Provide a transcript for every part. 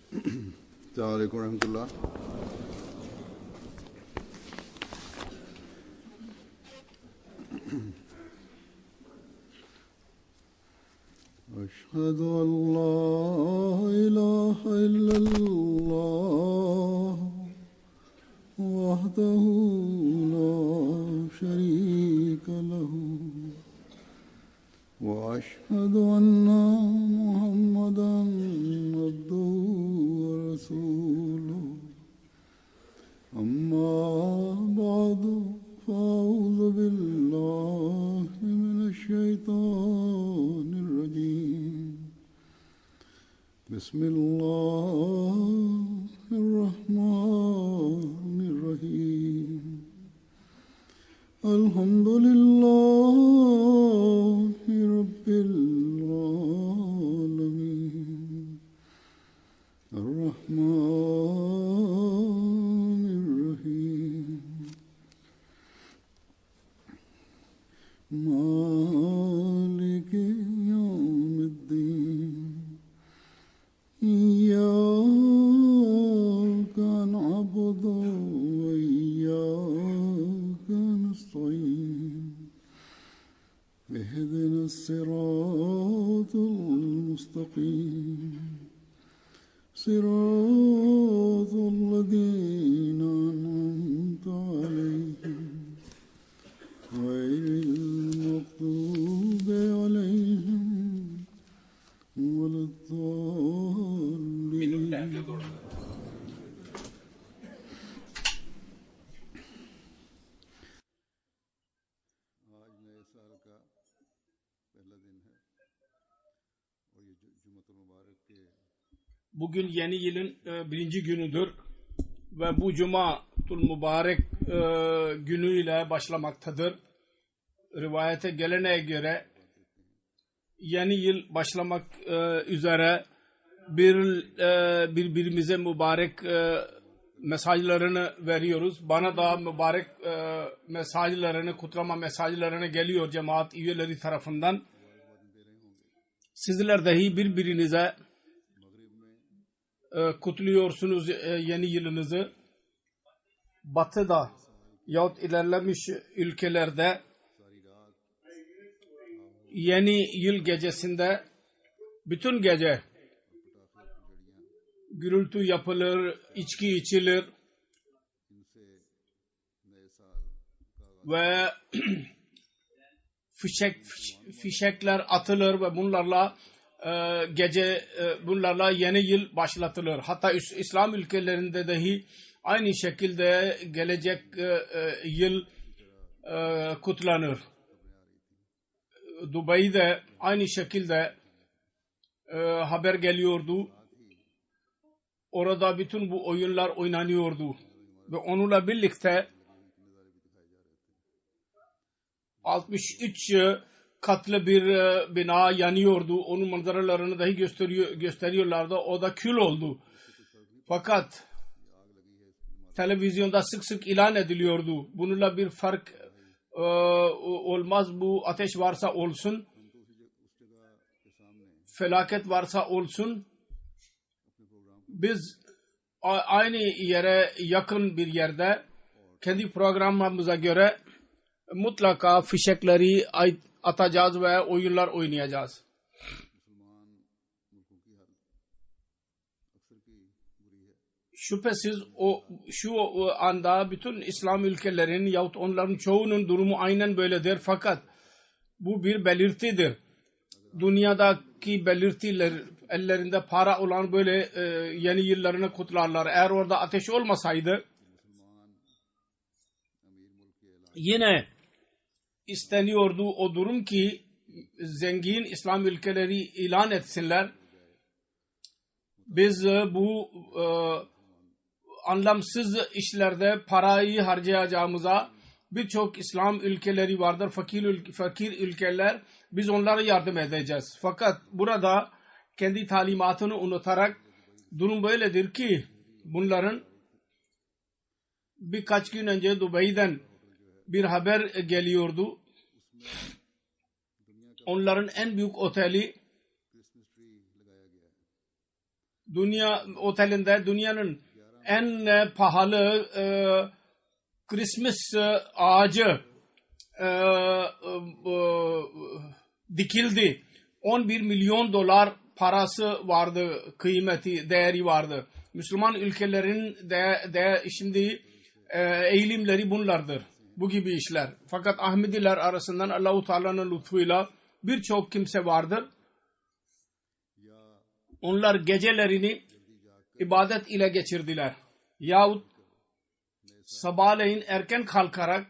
السلام عليكم ورحمة الله. أشهد أن لا إله إلا الله وحده لا شريك له وأشهد أن محمدا عبده ورسوله أما بعد فأعوذ بالله من الشيطان الرجيم بسم الله الرحمن الرحيم الحمد لله رب العالمين الرحمن الرحيم مالك يوم الدين إياك نعبد وإياك نستعين اهدنا الصراط المستقيم صراط الذين أنعمت عليهم غير المغضوب عليهم ولا الضالين. Bugün yeni yılın birinci günüdür ve bu Cuma-tul Mübarek günüyle başlamaktadır. Rivayete geleneğe göre yeni yıl başlamak üzere birbirimize mübarek mesajlarını veriyoruz. Bana da mübarek mesajlarını, kutlama mesajlarını geliyor cemaat üyeleri tarafından. Sizler dahi birbirinize kutluyorsunuz yeni yılınızı. Batı'da yahut ilerlemiş ülkelerde yeni yıl gecesinde bütün gece gürültü yapılır, içki içilir ve fişekler atılır ve bunlarla bunlarla yeni yıl başlatılır. Hatta İslam ülkelerinde dahi aynı şekilde gelecek yıl kutlanır. Dubai'de aynı şekilde haber geliyordu. Orada bütün bu oyunlar oynanıyordu. Ve onunla birlikte 63 katlı bir bina yanıyordu. Onun manzaralarını dahi gösteriyorlardı. O da kül oldu. Fakat televizyonda sık sık ilan ediliyordu. Bununla bir fark olmaz. Bu ateş varsa olsun, felaket varsa olsun, biz aynı yere yakın bir yerde kendi programımıza göre mutlaka fişekleri atacağız ve oyunlar oynayacağız. Şüphesiz şu anda bütün İslam ülkelerin yahut onların çoğunun durumu aynen böyledir. Fakat bu bir belirtidir. Dünyadaki belirtiler, ellerinde para olan böyle yeni yıllarını kutlarlar. Eğer orada ateş olmasaydı yine isteniyordu o durum ki zengin İslam ülkeleri ilan etsinler. Biz bu anlamsız işlerde parayı harcayacağımıza birçok İslam ülkeleri vardır, fakir ülkeler, biz onlara yardım edeceğiz. Fakat burada kendi talimatını unutarak durum böyledir ki bunların birkaç gün önce Dubai'den bir haber geliyordu. Onların en büyük oteli dünya otelinde dünyanın en pahalı Christmas ağacı dikildi. 11 milyon dolar parası vardı, kıymeti, değeri vardı. Müslüman ülkelerin şimdi eğilimleri bunlardır. Bu gibi işler. Fakat Ahmediler arasından Allah-u Teala'nın lütfuyla birçok kimse vardır. Onlar gecelerini ibadet ile geçirdiler. Yahut sabahleyin erken kalkarak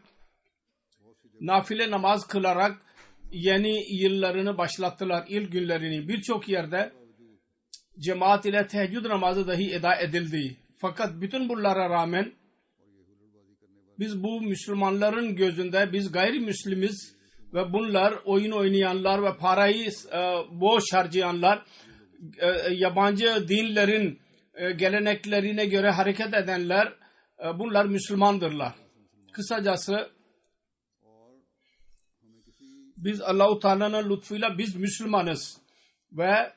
nafile namaz kılarak yeni yıllarını başlattılar, ilk günlerini. Birçok yerde cemaat ile teheccüd namazı dahi eda edildi. Fakat bütün bunlara rağmen biz bu Müslümanların gözünde biz gayrimüslimiz ve bunlar oyun oynayanlar ve parayı boş harcayanlar, yabancı dinlerin geleneklerine göre hareket edenler, bunlar Müslümandırlar. Kısacası biz Allah-u Teala'nın lütfuyla biz Müslümanız ve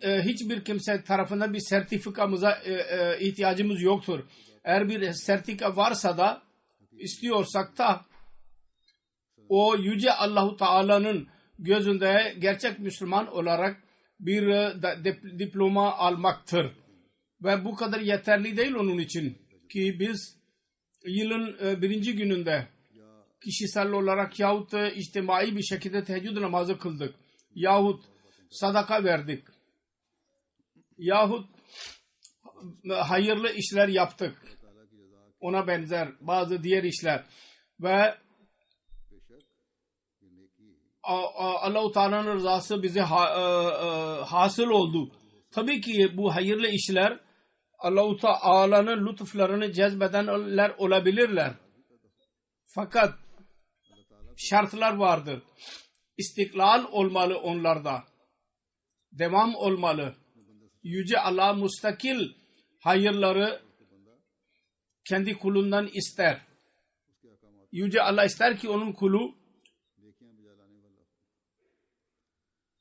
hiçbir kimse tarafından bir sertifikamıza ihtiyacımız yoktur. Eğer bir sertifika varsa da istiyorsak da o yüce Allah-u Teala'nın gözünde gerçek Müslüman olarak bir diploma almaktır. Ve bu kadar yeterli değil onun için ki biz yılın birinci gününde kişisel olarak yahut içtimai bir şekilde teheccüd namazı kıldık. Yahut sadaka verdik. Yahut hayırlı işler yaptık. Ona benzer bazı diğer işler. Ve Allah-u Teala'nın rızası bize hasıl oldu. Tabii ki bu hayırlı işler Allah-u Teala'nın lütuflarını cezbedenler olabilirler. Fakat şartlar vardır. İstiklal olmalı onlarda. Devam olmalı. Yüce Allah müstakil hayırları kendi kulundan ister. Yüce Allah ister ki onun kulu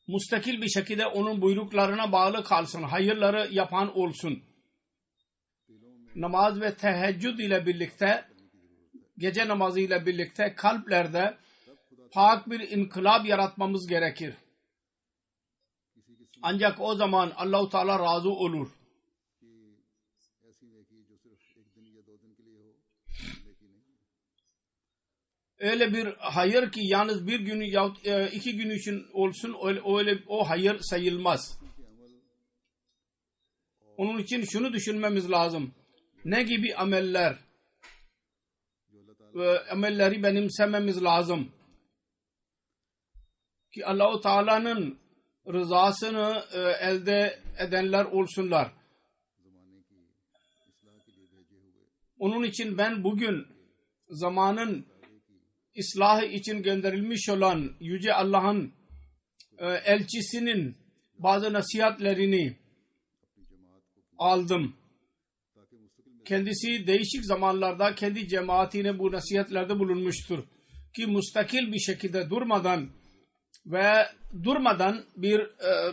müstakil bir şekilde onun buyruklarına bağlı kalsın. Hayırları yapan olsun. Namaz ve teheccüd ile birlikte, gece namazı ile birlikte kalplerde pak bir inkılap yaratmamız gerekir. Ancak o zaman Allah-u Teala razı olur. Öyle bir hayır ki yalnız bir gün yahut 2 gün için olsun, o hayır sayılmaz. Onun için şunu düşünmemiz lazım. Ne gibi amelleri benimsememiz lazım ki Allah-u Teala'nın rızasını elde edenler olsunlar. Onun için ben bugün zamanın ıslahı için gönderilmiş olan Yüce Allah'ın elçisinin bazı nasihatlerini aldım. Kendisi değişik zamanlarda kendi cemaatine bu nasihatlerde bulunmuştur. Ki müstakil bir şekilde durmadan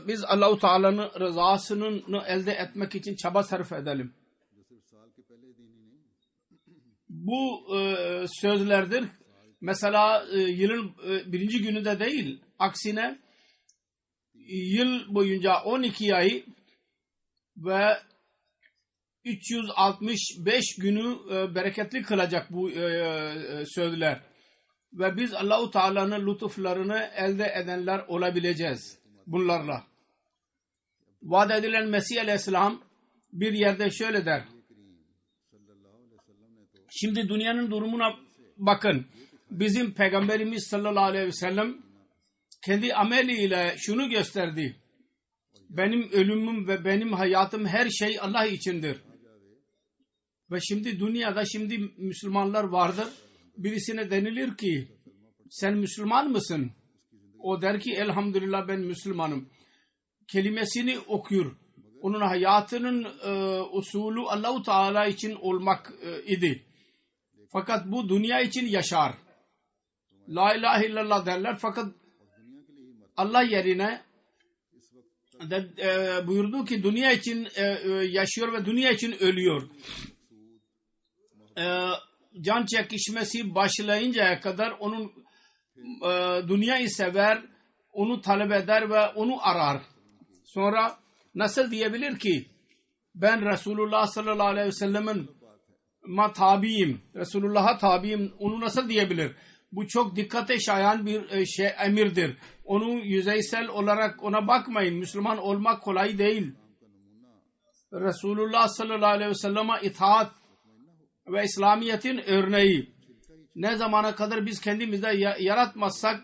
biz Allah-u Teala'nın rızasını elde etmek için çaba sarf edelim. Bu sözlerdir. Mesela yılın birinci gününde değil, aksine yıl boyunca 12 ay ve 365 günü bereketli kılacak bu sözler. Ve biz Allah-u Teala'nın lütuflarını elde edenler olabileceğiz bunlarla. Vaat edilen Mesih Aleyhisselam bir yerde şöyle der. Şimdi dünyanın durumuna bakın. Bizim Peygamberimiz sallallahu aleyhi ve sellem kendi ameliyle şunu gösterdi. Benim ölümüm ve benim hayatım her şey Allah içindir. Ve şimdi dünyada Müslümanlar vardır. Birisine denilir ki sen Müslüman mısın? O der ki elhamdülillah ben Müslümanım. Kelimesini okur. Onun hayatının usulü Allah-u Teala için olmak idi. Fakat bu dünya için yaşar. La ilahe illallah derler fakat Allah yerine buyurdu ki dünya için yaşıyor ve dünya için ölüyor. Can çekişmesi başlayıncaya kadar onun dünyayı sever, onu talep eder ve onu arar. Sonra nasıl diyebilir ki ben Resulullah sallallahu aleyhi ve sellemin tabiyim, Resulullah'a tabiyim, onu nasıl diyebilir? Bu çok dikkate şayan bir emirdir. Onu yüzeysel olarak ona bakmayın. Müslüman olmak kolay değil. Resulullah sallallahu aleyhi ve sellem'e itaat ve İslamiyet'in örneği. Ne zamana kadar biz kendimizde yaratmazsak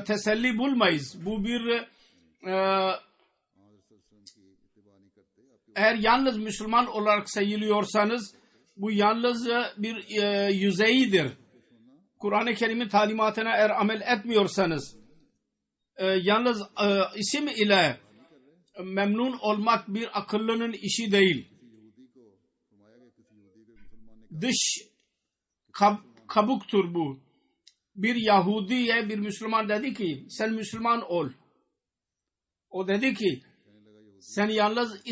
teselli bulmayız. Bu bir eğer yalnız Müslüman olarak sayılıyorsanız bu yalnız bir yüzeyidir. Kur'an-ı Kerim'in talimatına eğer amel etmiyorsanız yalnız isim ile memnun olmak bir akıllının işi değil. Dış kabuktur bu. Bir Yahudi'ye bir Müslüman dedi ki sen Müslüman ol. O dedi ki sen yalnız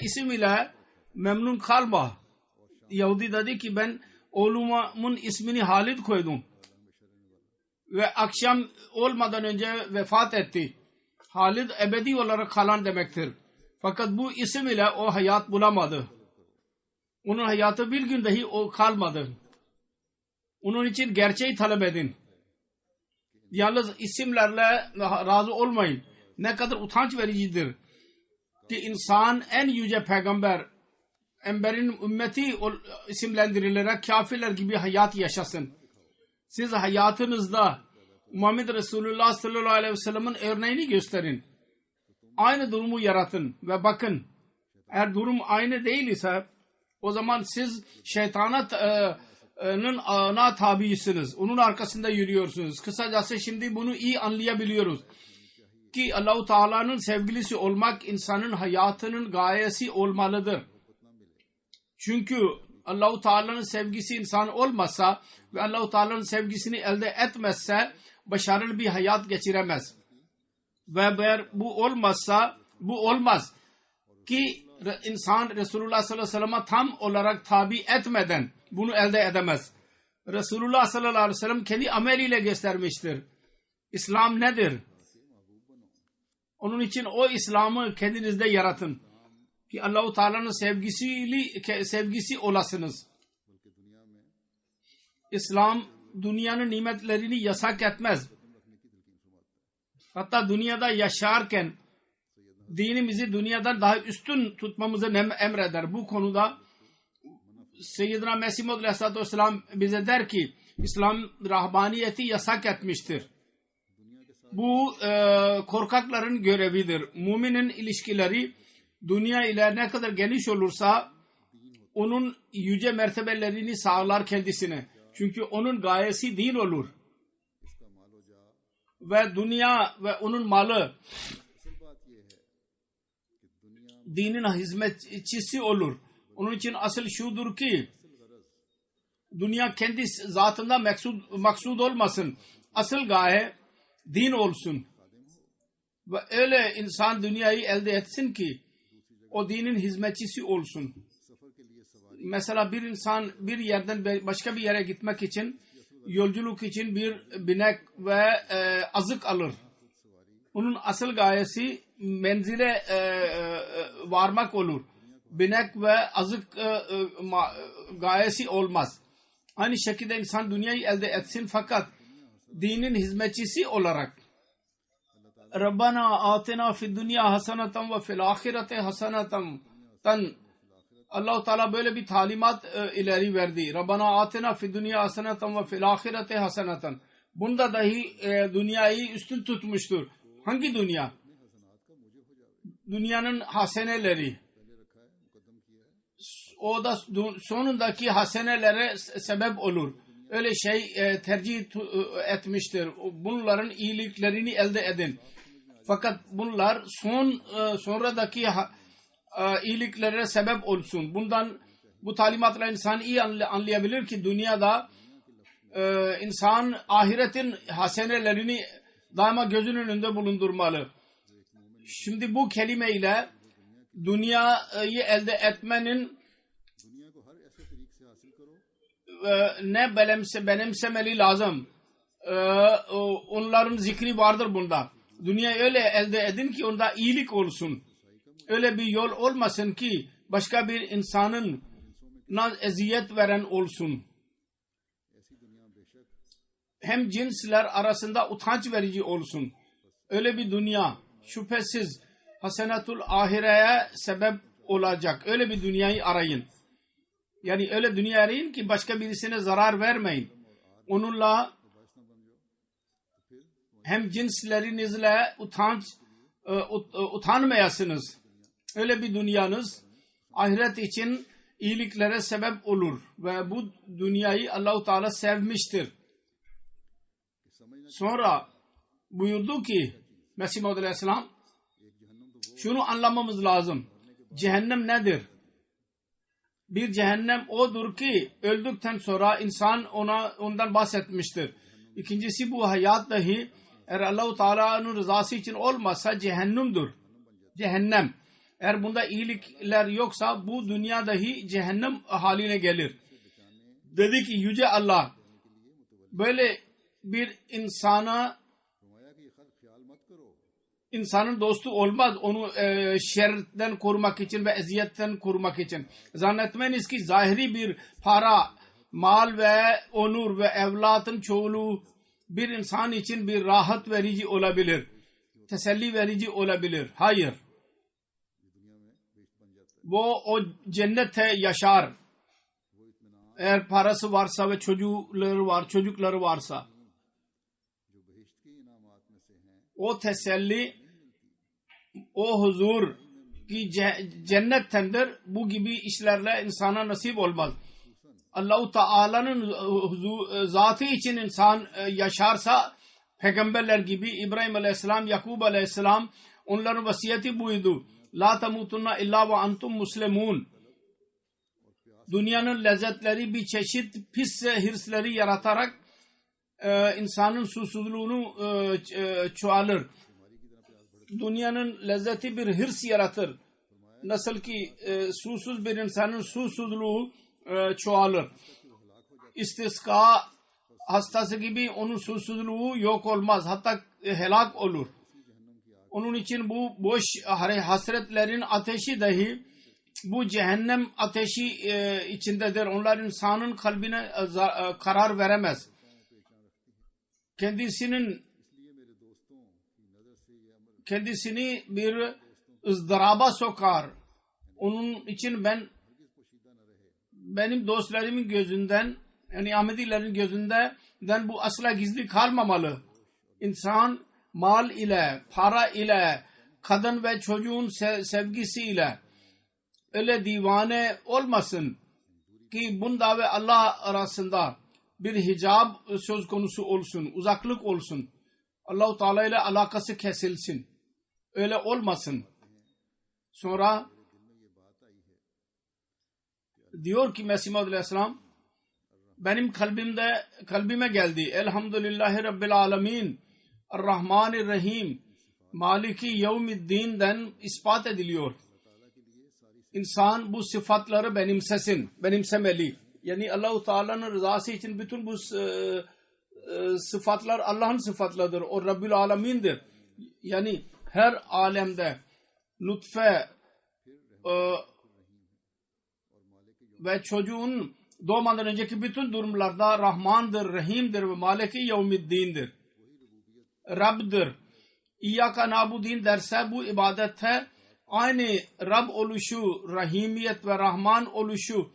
isim ile memnun kalma. Yahudi dedi ki ben oğlumun ismini Halid koydum. Ve akşam olmadan önce vefat etti. Halid ebedi olarak kalan demektir. Fakat bu isim ile o hayat bulamadı. Onun hayatı bir gün dahi o kalmadı. Onun için gerçeği talep edin. Yalnız isimlerle razı olmayın. Ne kadar utanç vericidir ki insan en yüce peygamber Ember'in ümmeti isimlendirilerek kafirler gibi hayat yaşasın. Siz hayatınızda Muhammed Resulullah sallallahu aleyhi ve sellem'in örneğini gösterin. Aynı durumu yaratın ve bakın. Eğer durum aynı değil ise o zaman siz şeytanın ağına tabisiniz. Onun arkasında yürüyorsunuz. Kısacası şimdi bunu iyi anlayabiliyoruz. Ki Allah-u Teala'nın sevgilisi olmak insanın hayatının gayesi olmalıdır. Çünkü Allah-u Teala'nın sevgisi insan olmazsa ve Allah-u Teala'nın sevgisini elde etmezse başarılı bir hayat geçiremez. Ve eğer bu olmazsa bu olmaz. Ki insan Resulullah sallallahu aleyhi ve sellem'e tam olarak tabi etmeden bunu elde edemez. Resulullah sallallahu aleyhi ve sellem kendi ameliyle göstermiştir. İslam nedir? Onun için o İslam'ı kendinizde yaratın. Ki Allah-u Teala'nın sevgisi olasınız. İslam dünyanın nimetlerini yasak etmez. Hatta dünyada yaşarken dinimizi dünyadan daha üstün tutmamızı emreder. Bu konuda Seyyidina Mesih Maud Aleyhisselatü Vesselam bize der ki İslam rahbaniyeti yasak etmiştir. Bu korkakların görevidir. Müminin ilişkileri dünya ile ne kadar geniş olursa onun yüce mertebelerini sağlar kendisine. Çünkü onun gayesi din olur. Ve dünya ve onun malı dinin hizmetçisi olur. Onun için asıl şudur ki dünya kendi zatında maksud olmasın. Asıl gaye din olsun. Ve öyle insan dünyayı elde etsin ki o dinin hizmetçisi olsun. Mesela bir insan bir yerden başka bir yere gitmek için yolculuk için bir binek ve azık alır. Onun asıl gayesi menzile varmak olur. Binek ve azık gayesi olmaz. Aynı şekilde insan dünyayı elde etsin fakat dinin hizmetçisi olarak Rabbana atina fid dünya haseneten ve fil ahirete haseneten Allah-u Teala böyle bir talimat ileri verdi. Rabbana atina fid dünya haseneten ve fil ahirete haseneten. Bunda dahi dünyayı üstün tutmuştur. Hangi dünya? Dünyanın haseneleri. O da sonundaki hasenelere sebep olur. Öyle tercih etmiştir. Bunların iyiliklerini elde edin. Fakat bunlar sonradaki iyiliklere sebep olsun. Bu talimatla insan iyi anlayabilir ki dünyada insan ahiretin hasenelerini daima gözünün önünde bulundurmalı. Şimdi bu kelimeyle dünyayı elde etmenin ne benimsemeli lazım. Onların zikri vardır bunda. Dünyayı öyle elde edin ki onda iyilik olsun. Öyle bir yol olmasın ki başka bir insanın eziyet veren olsun. Hem cinsler arasında utanç verici olsun. Öyle bir dünya şüphesiz hasenatul ahireye sebep olacak. Öyle bir dünyayı arayın. Yani öyle dünya arayın ki başka birisine zarar vermeyin. Onunla hem cinslerinizle utanmayasınız. Öyle bir dünyanız ahiret için iyiliklere sebep olur. Ve bu dünyayı Allah-u Teala sevmiştir. Sonra buyurdu ki Mesih Maud Aleyhisselam şunu anlamamız lazım. Cehennem nedir? Bir cehennem odur ki öldükten sonra insan ondan bahsetmiştir. İkincisi bu hayat dahi eğer Allah-u Teala'nın rızası için olmazsa cehennemdir. Cehennem. Eğer bunda iyilikler yoksa bu dünya dahi cehennem haline gelir. Dedi ki Yüce Allah böyle bir insanın dostu olmaz. Onu şerden korumak için ve eziyetten korumak için. Zannetmeniz ki zahiri bir para, mal ve onur ve evlatın çoğulu bir insan için bir rahat verici olabilir. Teselli verici olabilir. Hayır. O cennette yaşar. Eğer parası varsa ve çocukları varsa. O teselli, o huzur ki cennettendir. Bu gibi işlerle insana nasip olmaz. Allah-u Teala'nın zatı için insan yaşarsa peygamberler gibi İbrahim Aleyhisselam, Yakub Aleyhisselam onların vasiyeti buydu. La tamutunna illa ve antum muslimun. Dünyanın lezzetleri bir çeşit pis hırsları yaratarak insanın susuzluğunu çoğalır. Dünyanın lezzeti bir hırs yaratır. Nasıl ki susuz bir insanın susuzluğu çoğalır. İstiska hastası gibi onun susuzluğu yok olmaz. Hatta helak olur. Onun için bu boş hasretlerin ateşi dahi bu cehennem ateşi içindedir. Onlar insanın kalbine karar veremez. Kendisini bir ızdıraba sokar. Onun için benim dostlarımın gözünden yani Ahmedilerin gözünden bu asla gizli kalmamalı. İnsan mal ile, para ile, kadın ve çocuğun sevgisiyle öyle divane olmasın ki bunda ve Allah arasında bir hicab söz konusu olsun, uzaklık olsun. Allah-u Teala ile alakası kesilsin. Öyle olmasın. Sonra diyor ki Mesih Maud Aleyhisselam benim kalbime geldi. Elhamdülillahi Rabbil Alemin Ar-Rahmanir-Rahim Maliki Yevmiddin'den ispat ediliyor. İnsan bu sıfatları benimsemeli. Yani Allah-u Teala'nın rızası için bütün bu sıfatlar Allah'ın sıfatlarıdır. O Rabbül Alemin'dir. Yani her alemde lütfe ve çocuğun doğmadan önceki bütün durumlarda Rahmandır, Rahim'dir ve Maliki Yevmiddin'dir. Rab'dır. İyyâke na'budin derse bu ibadette aynı Rab oluşu, Rahimiyet ve Rahman oluşu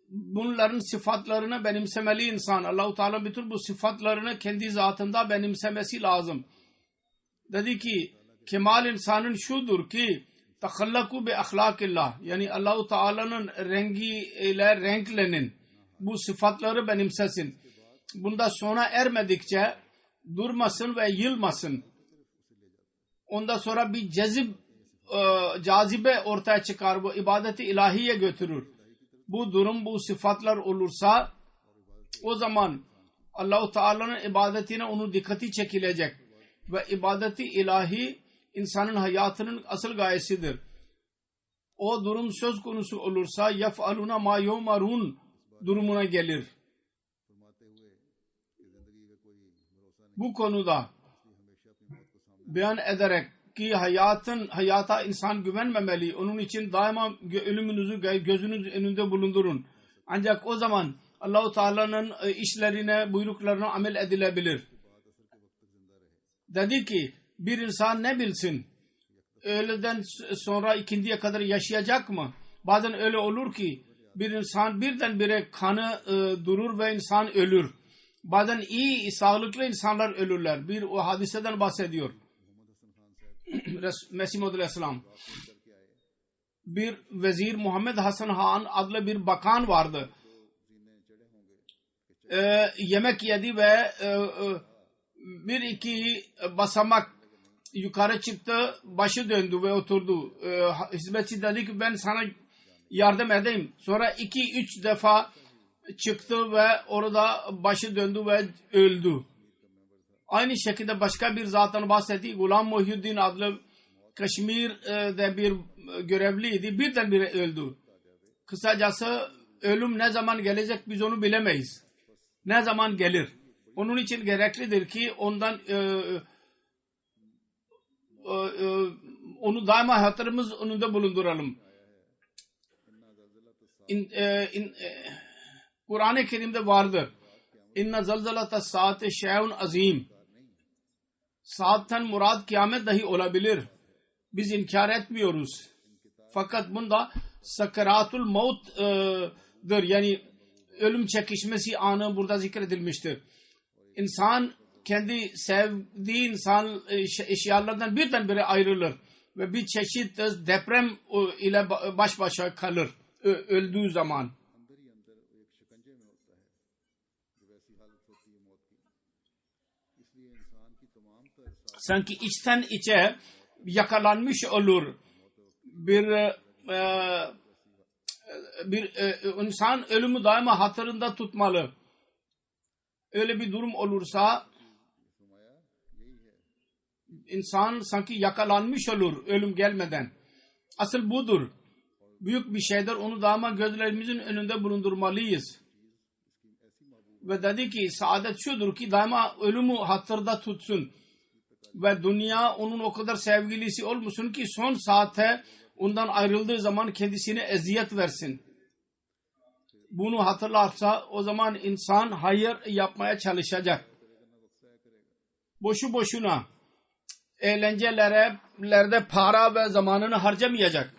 bunların sıfatlarını benimsemeli insan. Allah-u Teala bütün bu sıfatlarını kendi zatında benimsemesi lazım. Dedi ki kemal insanın şudur ki takhallaku bi ahlakillah yani Allah-u Teala'nın rengiyle renklenin. Bu sıfatları benimsesin. Bunda sona ermedikçe durmasın ve yılmasın. Ondan sonra bir cazibe ortaya çıkar. Bu ibadeti ilahiye götürür. Bu durum, bu sıfatlar olursa o zaman Allah-u Teala'nın ibadetine onun dikkati çekilecek. ve ibadeti ilahi insanın hayatının asıl gayesidir. O durum söz konusu olursa yef'aluna ma yumarun durumuna gelir. Bu konuda beyan ederek ki hayata insan güvenmemeli. Onun için daima ölümünüzü gözünüz önünde bulundurun. Ancak o zaman Allah-u Teala'nın işlerine, buyruklarına amel edilebilir. Dedi ki bir insan ne bilsin? Öğleden sonra ikindiye kadar yaşayacak mı? Bazen öyle olur ki bir insan birdenbire kanı durur ve insan ölür. Bazen iyi, sağlıklı insanlar ölürler. Bir o hadiseden bahsediyor. Mesih Maud Aleyhisselam. Bir vezir Muhammed Hasan Han adlı bir bakan vardı. Yemek yedi ve bir iki basamak yukarı çıktı, başı döndü ve oturdu. Hizmetçi dedi ki ben sana yardım edeyim. Sonra 2-3 defa çıktı ve orada başı döndü ve öldü. Aynı şekilde başka bir zattan bahsetti. Gulam Muhyiddin adlı Kaşmir'de bir görevliydi. Birdenbire öldü. Kısacası ölüm ne zaman gelecek biz onu bilemeyiz. Ne zaman gelir? Onun için gereklidir ki ondan onu daima hatırımız önünde bulunduralım. Kur'an-ı Kerim'de vardır. İnne zalzalata saati şey'un azim. Saatten murad kıyamet dahi olabilir. Biz inkar etmiyoruz. Fakat bunda sakaratul maut'dır. Yani ölüm çekişmesi anı burada zikredilmiştir. İnsan kendi sevdiği insan eşyalardan birdenbire ayrılır ve bir çeşit deprem ile baş başa kalır öldüğü zaman. Sanki içten içe yakalanmış olur. Bir insan ölümü daima hatırında tutmalı. Öyle bir durum olursa insan sanki yakalanmış olur ölüm gelmeden. Asıl budur. Büyük bir şeydir. Onu daima gözlerimizin önünde bulundurmalıyız. Ve dedi ki saadet şudur ki daima ölümü hatırda tutsun. Ve dünya onun o kadar sevgilisi olmasın ki son saate ondan ayrıldığı zaman kendisine eziyet versin. Bunu hatırlarsa o zaman insan hayır yapmaya çalışacak. Boşu boşuna eğlencelerde para ve zamanını harcamayacak.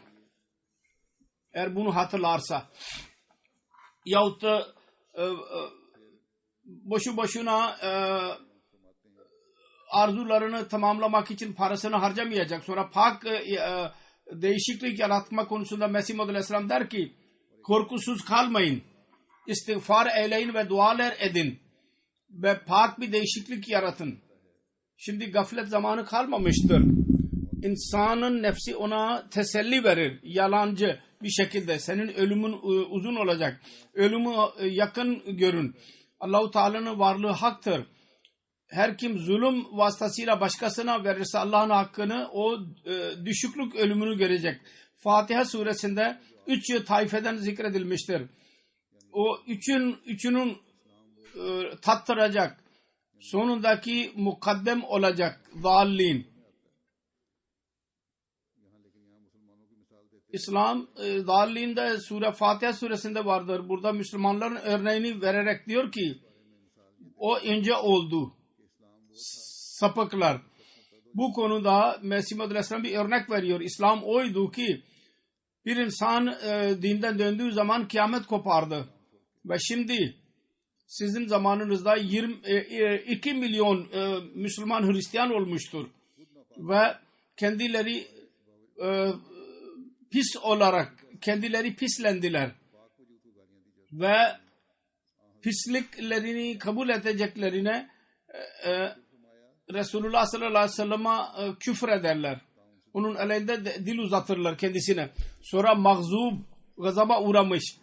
Eğer bunu hatırlarsa. Yahut da boşu boşuna arzularını tamamlamak için parasını harcamayacak. Sonra pak değişiklik yaratma konusunda Mesih Maud Aleyhisselam der ki korkusuz kalmayın. İstiğfar eyleyin ve dualar edin. Ve pak bir değişiklik yaratın. Şimdi gaflet zamanı kalmamıştır. İnsanın nefsi ona teselli verir. Yalancı bir şekilde. Senin ölümün uzun olacak. Ölümü yakın görün. Allah-u Teala'nın varlığı haktır. Her kim zulüm vasıtasıyla başkasına verirse Allah'ın hakkını o düşüklük ölümünü görecek. Fatiha suresinde 3 taifeden zikredilmiştir. O üçünün tattıracak. Sonundaki mukaddem olacak. Zallin. İslam zalliğinde Fatiha suresinde vardır. Burada Müslümanların örneğini vererek diyor ki o önce oldu. Sapıklar. Bu konuda Mesih Maud Aleyhisselam bir örnek veriyor. İslam oydu ki bir insan dinden döndüğü zaman kıyamet kopardı. Ve şimdi sizin zamanınızda 2 milyon Müslüman Hristiyan olmuştur. Ve kendileri pis olarak kendileri pislendiler. Ve pisliklerini kabul edeceklerine Resulullah sallallahu aleyhi ve sellem'e küfür ederler. Onun aleyhinde dil uzatırlar kendisine. Sonra mağzub, gazaba uğramış.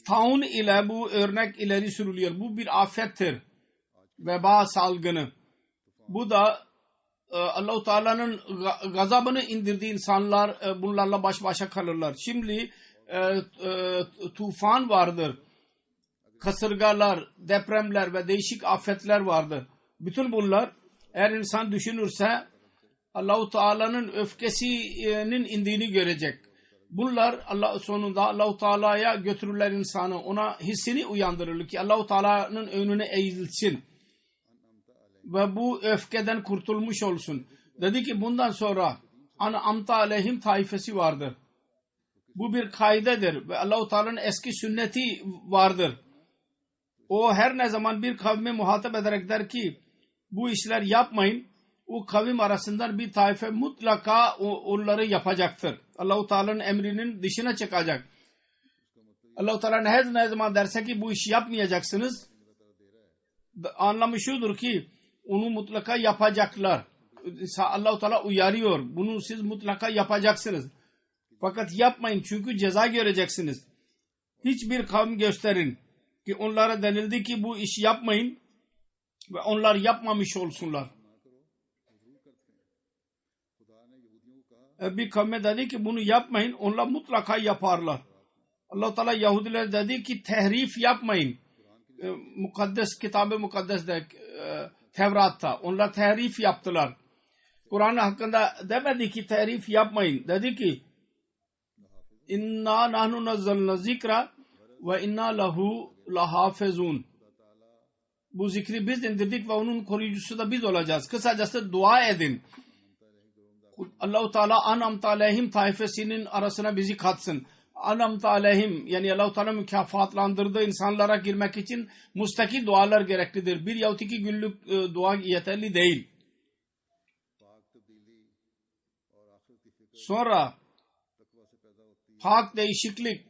Taun ile bu örnek ileri sürülüyor. Bu bir afettir. Veba salgını. Bu da Allah-u Teala'nın gazabını indirdiği insanlar bunlarla baş başa kalırlar. Şimdi tufan vardır, kasırgalar, depremler ve değişik afetler vardır. Bütün bunlar eğer insan düşünürse Allah-u Teala'nın öfkesinin indiğini görecek. Bunlar sonunda Allah-u Teala'ya götürürler insanı. Ona hissini uyandırır ki Allah-u Teala'nın önüne eğilsin ve bu öfkeden kurtulmuş olsun. Dedi ki bundan sonra An'amta aleyhim taifesi vardır. Bu bir kaidedir ve Allah-u Teala'nın eski sünneti vardır. O her ne zaman bir kavme muhatap ederek der ki bu işler yapmayın, o kavim arasından bir taife mutlaka onları yapacaktır. Allah-u Teala'nın emrinin dışına çıkacak. Allah-u Teala ne zaman derse ki bu işi yapmayacaksınız, anlamı şudur ki onu mutlaka yapacaklar. Allah-u Teala uyarıyor. Bunu siz mutlaka yapacaksınız. Fakat yapmayın çünkü ceza göreceksiniz. Hiçbir kavim gösterin ki onlara denildi ki bu işi yapmayın ve onlar yapmamış olsunlar. Bir kavme dedi ki bunu yapmayın, onlar mutlaka yaparlar. Allah-u Teala Yahudiler dedi ki tehrif yapmayın. Mukaddes, Kitab-ı Mukaddes'de Tevrat'ta onlar tehrif yaptılar. Kur'an hakkında demedi ki tehrif yapmayın. Dedi ki İnna nahnu nazzalna zikra ve inna lehu lahafezun. Bu zikri biz indirdik ve onun koruyucusu da biz olacağız. Kısacası dua edin. Allah-u Teala An'amta aleyhim taifesinin arasına bizi katsın. An'amta aleyhim yani Allah-u Teala mükafatlandırdığı insanlara girmek için mustakil dualar gereklidir. Bir yahut iki günlük dua yeterli değil. Sonra hak değişiklik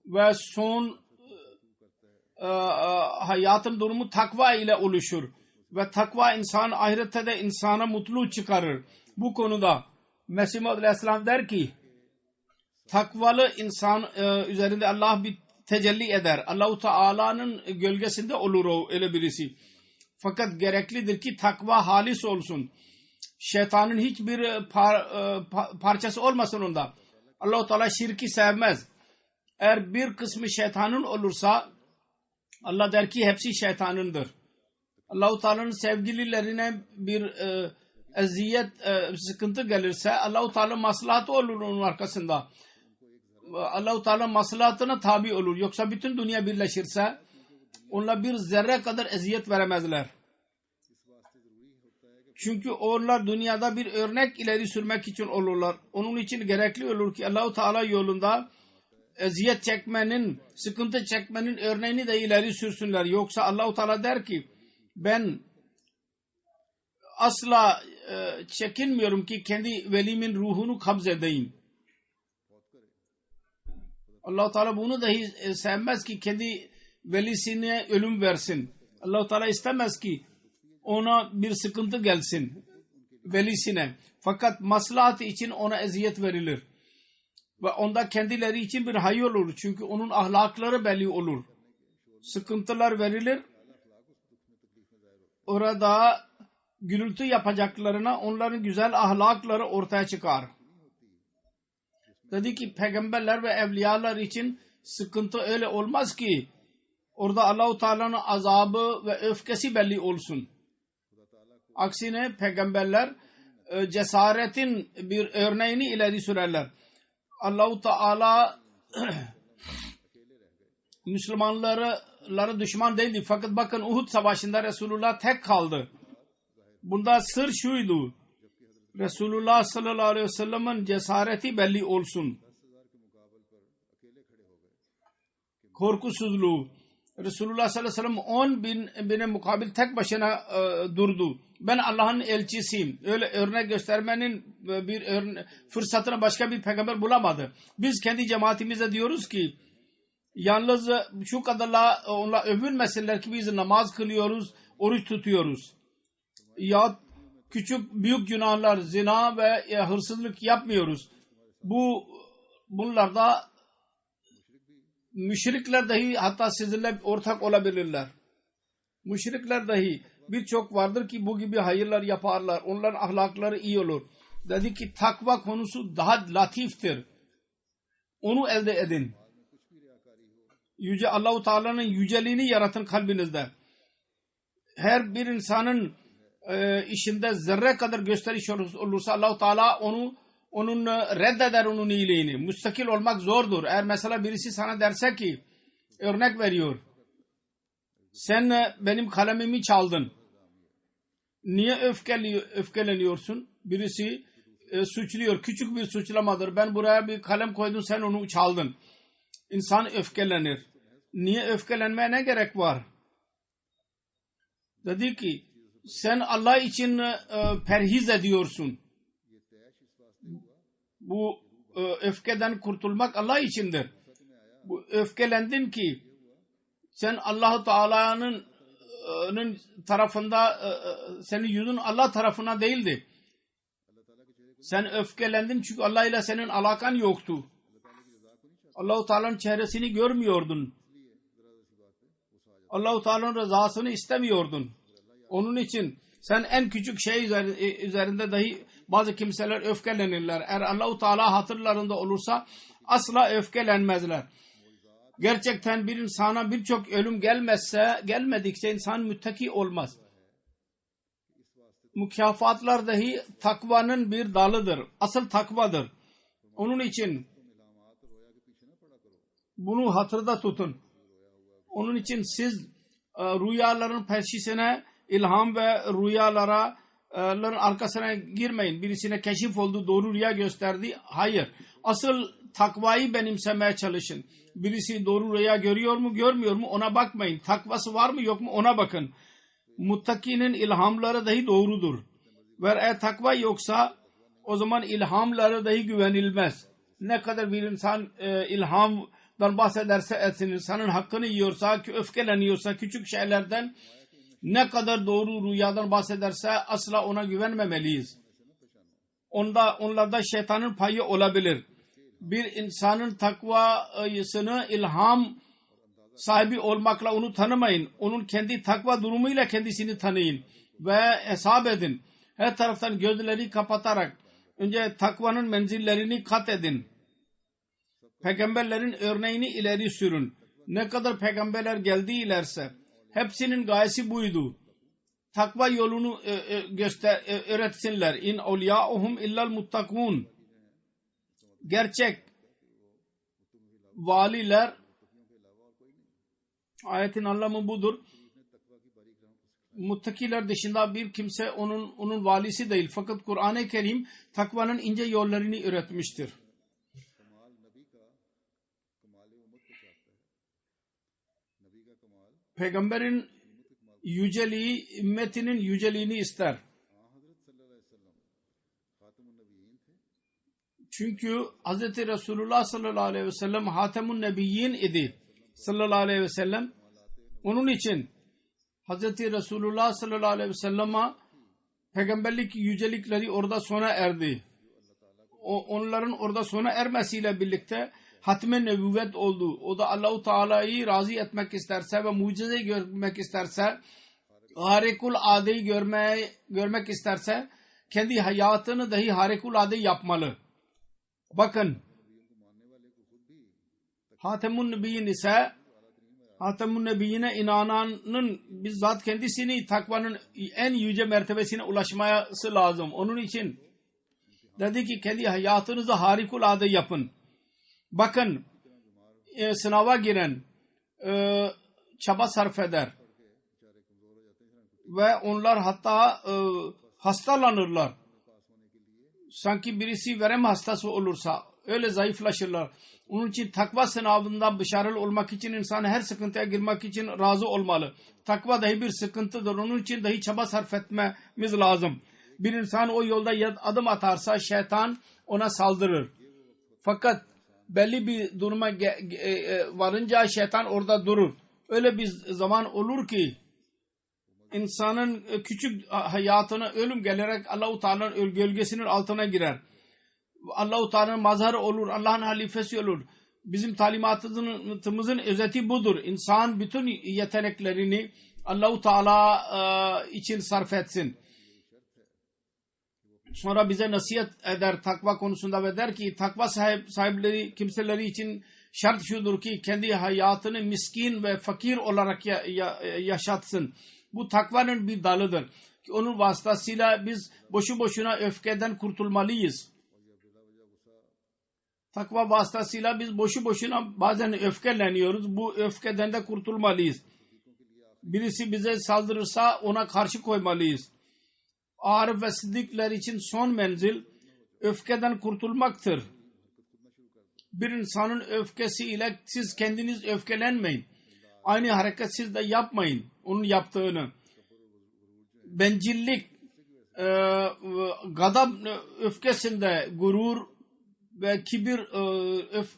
ve son hayatın durumu takva ile oluşur. Ve takva insan ahirette de insana mutluluk çıkarır. Bu konuda Mesih Maud Aleyhisselam der ki takvalı insan üzerinde Allah bir tecelli eder. Allah-u Teala'nın gölgesinde olur o öyle birisi. Fakat gereklidir ki takva halis olsun. Şeytanın hiçbir parçası olmasın onda. Allah-u Teala şirki sevmez. Eğer bir kısmı şeytanın olursa Allah der ki hepsi şeytanındır. Allah-u Teala'nın sevgililerine bir eziyet, sıkıntı gelirse Allah-u Teala maslahatı olur onun arkasında. Allah-u Teala maslahatına tabi olur. Yoksa bütün dünya birleşirse onlara bir zerre kadar eziyet veremezler. Çünkü onlar dünyada bir örnek ileri sürmek için olurlar. Onun için gerekli olur ki Allah-u Teala yolunda eziyet çekmenin, sıkıntı çekmenin örneğini de ileri sürsünler. Yoksa Allah-u Teala der ki ben asla çekinmiyorum ki kendi velimin ruhunu kabz edeyim. Allah-u Teala bunu dahi sevmez ki kendi velisine ölüm versin. Allah-u Teala istemez ki ona bir sıkıntı gelsin velisine. Fakat maslahatı için ona eziyet verilir. Ve onda kendileri için bir hayır olur. Çünkü onun ahlakları belli olur. Sıkıntılar verilir. Orada gürültü yapacaklarına onların güzel ahlakları ortaya çıkar. Dedi ki peygamberler ve evliyalar için sıkıntı öyle olmaz ki orada Allah-u Teala'nın azabı ve öfkesi belli olsun. Aksine peygamberler cesaretin bir örneğini ileri sürerler. Allah-u Teala Müslümanlara düşman değildi. Fakat bakın Uhud savaşında Resulullah tek kaldı. Bunda sır şuydu. Resulullah sallallahu aleyhi ve sellem'in cesareti belli olsun. Korkusuzluğu. Resulullah sallallahu aleyhi ve sellem 10 bine mukabil tek başına durdu. Ben Allah'ın elçisiyim. Öyle örnek göstermenin bir fırsatını başka bir peygamber bulamadı. Biz kendi cemaatimize diyoruz ki yalnız şu kadarla onunla övünmesinler ki biz namaz kılıyoruz, oruç tutuyoruz. Ya küçük büyük günahlar, zina ve hırsızlık yapmıyoruz. Bunlarda müşrikler dahi hatta sizinle ortak olabilirler. Müşrikler dahi birçok vardır ki bu gibi hayırlar yaparlar. Onların ahlakları iyi olur. Dedi ki takva konusu daha latiftir. Onu elde edin. Yüce Allahu Teala'nın yüceliğini yaratın kalbinizde. Her bir insanın işinde zerre kadar gösteriş olursa Allahu Teala onun reddeder onun iyiliğini. Müstakil olmak zordur. Eğer mesela birisi sana derse ki, örnek veriyor, sen benim kalemimi çaldın. Niye öfkeleniyorsun? Birisi suçluyor. Küçük bir suçlamadır. Ben buraya bir kalem koydum, sen onu çaldın. İnsan öfkelenir. Niye öfkelenmeye ne gerek var? Dedi ki sen Allah için perhiz ediyorsun. Bu öfkeden kurtulmak Allah içindir. Bu öfkelendin ki sen Allah-u Teala'nın tarafında senin yüzün Allah tarafına değildi. Sen öfkelendin çünkü Allah ile senin alakan yoktu. Allah-u Teala'nın çehresini görmüyordun. Allah-u Teala'nın rızasını istemiyordun. Onun için sen en küçük şey üzerinde dahi bazı kimseler öfkelenirler. Eğer Allah-u Teala hatırlarında olursa asla öfkelenmezler. Gerçekten bir insana birçok ölüm gelmedikçe insan müttaki olmaz. Mükafatlar dahi takvanın bir dalıdır. Asıl takvadır. Onun için bunu hatırda tutun. Onun için siz rüyaların peşisine, ilham ve rüyaların arkasına girmeyin. Birisine keşif oldu, doğru rüya gösterdi. Hayır. Asıl takvayı benimsemeye çalışın. Birisi doğru rüya görüyor mu, görmüyor mu ona bakmayın. Takvası var mı, yok mu ona bakın. Muttakinin ilhamları dahi doğrudur. Ve eğer takva yoksa o zaman ilhamları dahi güvenilmez. Ne kadar bir insan ilhamdan bahsederse etsin, insanın hakkını yiyorsa, öfkeleniyorsa küçük şeylerden, ne kadar doğru rüyadan bahsederse asla ona güvenmemeliyiz. Onlarda şeytanın payı olabilir. Bir insanın takvasını ilham sahibi olmakla onu tanımayın. Onun kendi takva durumuyla kendisini tanıyın ve hesap edin. Her taraftan gözleri kapatarak önce takvanın menzillerini kat edin. Peygamberlerin örneğini ileri sürün. Ne kadar peygamberler geldilerse hepsinin gayesi buydu. Takva yolunu öğretsinler. İn awliyauhum illal muttakun. Gerçek valiler, ayetin anlamı budur. Muttakiler dışında bir kimse onun valisi değil. Fakat Kur'an-ı Kerim takvanın ince yollarını öğretmiştir. Peygamberin yüceliği, ümmetinin yüceliğini ister. Çünkü Hz. Resulullah sallallahu aleyhi ve sellem Hatemun Nebiyyin idi. Sallallahu aleyhi ve sellem. Onun için Hz. Resulullah sallallahu aleyhi ve sellem'e peygamberlik yücelikleri orada sona erdi. Onların orada sona ermesiyle birlikte hatme nübüvvet oldu. O da Allah-u Teala'yı razı etmek isterse ve mucize görmek isterse, harikul adeyi görmek isterse kendi hayatını dahi harikul ade yapmalı. Bakın, Hatemun Nebiyyin ise Hatemun Nebiyyine inananın bizzat kendisini takvanın en yüce mertebesine ulaşması lazım. Onun için dedi ki kendi hayatınızı harikulade yapın. Bakın, sınava giren çaba sarf eder ve onlar hatta hastalanırlar. Sanki birisi verem hastası olursa öyle zayıflaşırlar. Onun için takva sınavında başarılı olmak için insan her sıkıntıya girmek için razı olmalı. Takva dahi bir sıkıntıdır. Onun için dahi çaba sarf etmemiz lazım. Bir insan o yolda adım atarsa şeytan ona saldırır. Fakat belli bir duruma varınca şeytan orada durur. Öyle bir zaman olur ki insanın küçük hayatına ölüm gelerek Allah-u Teala'nın gölgesinin altına girer. Allah-u Teala'nın mazharı olur, Allah'ın halifesi olur. Bizim talimatımızın özeti budur. İnsan bütün yeteneklerini Allah-u Teala için sarf etsin. Sonra bize nasihat eder takva konusunda ve der ki takva sahipleri kimseleri için şart şudur ki kendi hayatını miskin ve fakir olarak yaşatsın. Bu takvanın bir dalıdır. Onun vasıtasıyla biz boşu boşuna öfkeden kurtulmalıyız. Takva vasıtasıyla biz boşu boşuna bazen öfkeleniyoruz. Bu öfkeden de kurtulmalıyız. Birisi bize saldırırsa ona karşı koymalıyız. Arif ve sıddıklar için son menzil öfkeden kurtulmaktır. Bir insanın öfkesiyle siz kendiniz öfkelenmeyin. Aynı hareket siz de yapmayın onun yaptığını. Bencillik, gadab öfkesinde gurur ve kibir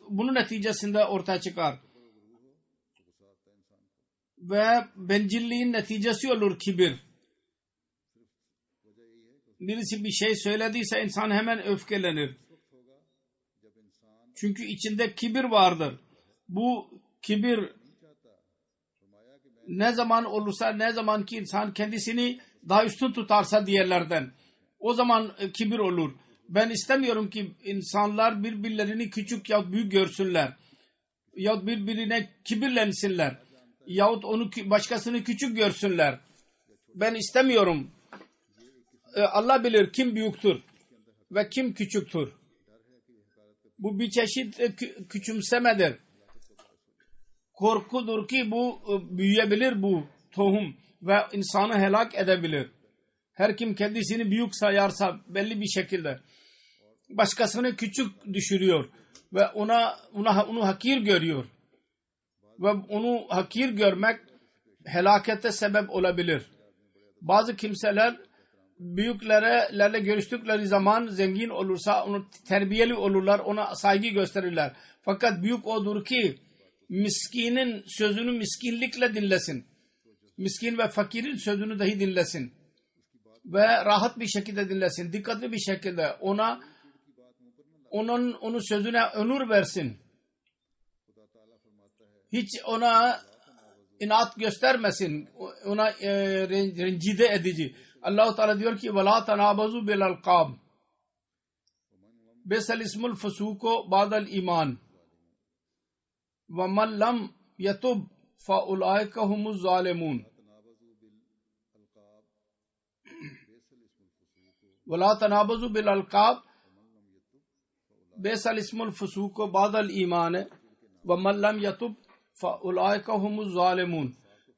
bunun neticesinde ortaya çıkar. Ve bencilliğin neticesi olur kibir. Birisi bir şey söylediyse insan hemen öfkelenir. Çünkü içinde kibir vardır. Bu kibir ne zaman olursa, ne zaman ki insan kendisini daha üstün tutarsa diğerlerden, o zaman kibir olur. Ben istemiyorum ki insanlar birbirlerini küçük ya büyük görsünler. Yahut birbirine kibirlensinler. Yahut onu başkasını küçük görsünler. Ben istemiyorum. Allah bilir kim büyüktür ve kim küçüktür. Bu bir çeşit küçümsemedir. Korkudur ki bu büyüyebilir, bu tohum ve insanı helak edebilir. Her kim kendisini büyük sayarsa belli bir şekilde başkasını küçük düşürüyor ve onu hakir görüyor. Ve onu hakir görmek helakete sebep olabilir. Bazı kimseler büyüklerle görüştükleri zaman zengin olursa onu terbiyeli olurlar, ona saygı gösterirler. Fakat büyük odur ki miskinin sözünü miskinlikle dinlesin. Miskin ve fakirin sözünü dahi dinlesin. Ve rahat bir şekilde dinlesin. Dikkatli bir şekilde onun sözüne onur versin. Hiç ona inat göstermesin. Ona rencide edici. Allah-u Teala diyor ki وَلَا تَنَابَزُوا بِالْاَلْقَابِ بَسَ الْاِسْمُ الْفُسُوقُ بَعْدَ الْاِيمَانِ وَمَنْ لَمْ يَتُبْ فَاُولَٰئِكَ هُمُ الظَّالِمُونَ وَلَا تَنَابَزُوا بِالْاَلْقَابِ بَسَ الْاِسْمُ الْفُسُوقُ بَعْدَ الْاِيمَانِ وَمَنْ لَمْ يَتُبْ فَاُولَٰئِكَ هُمُ الظَّالِمُونَ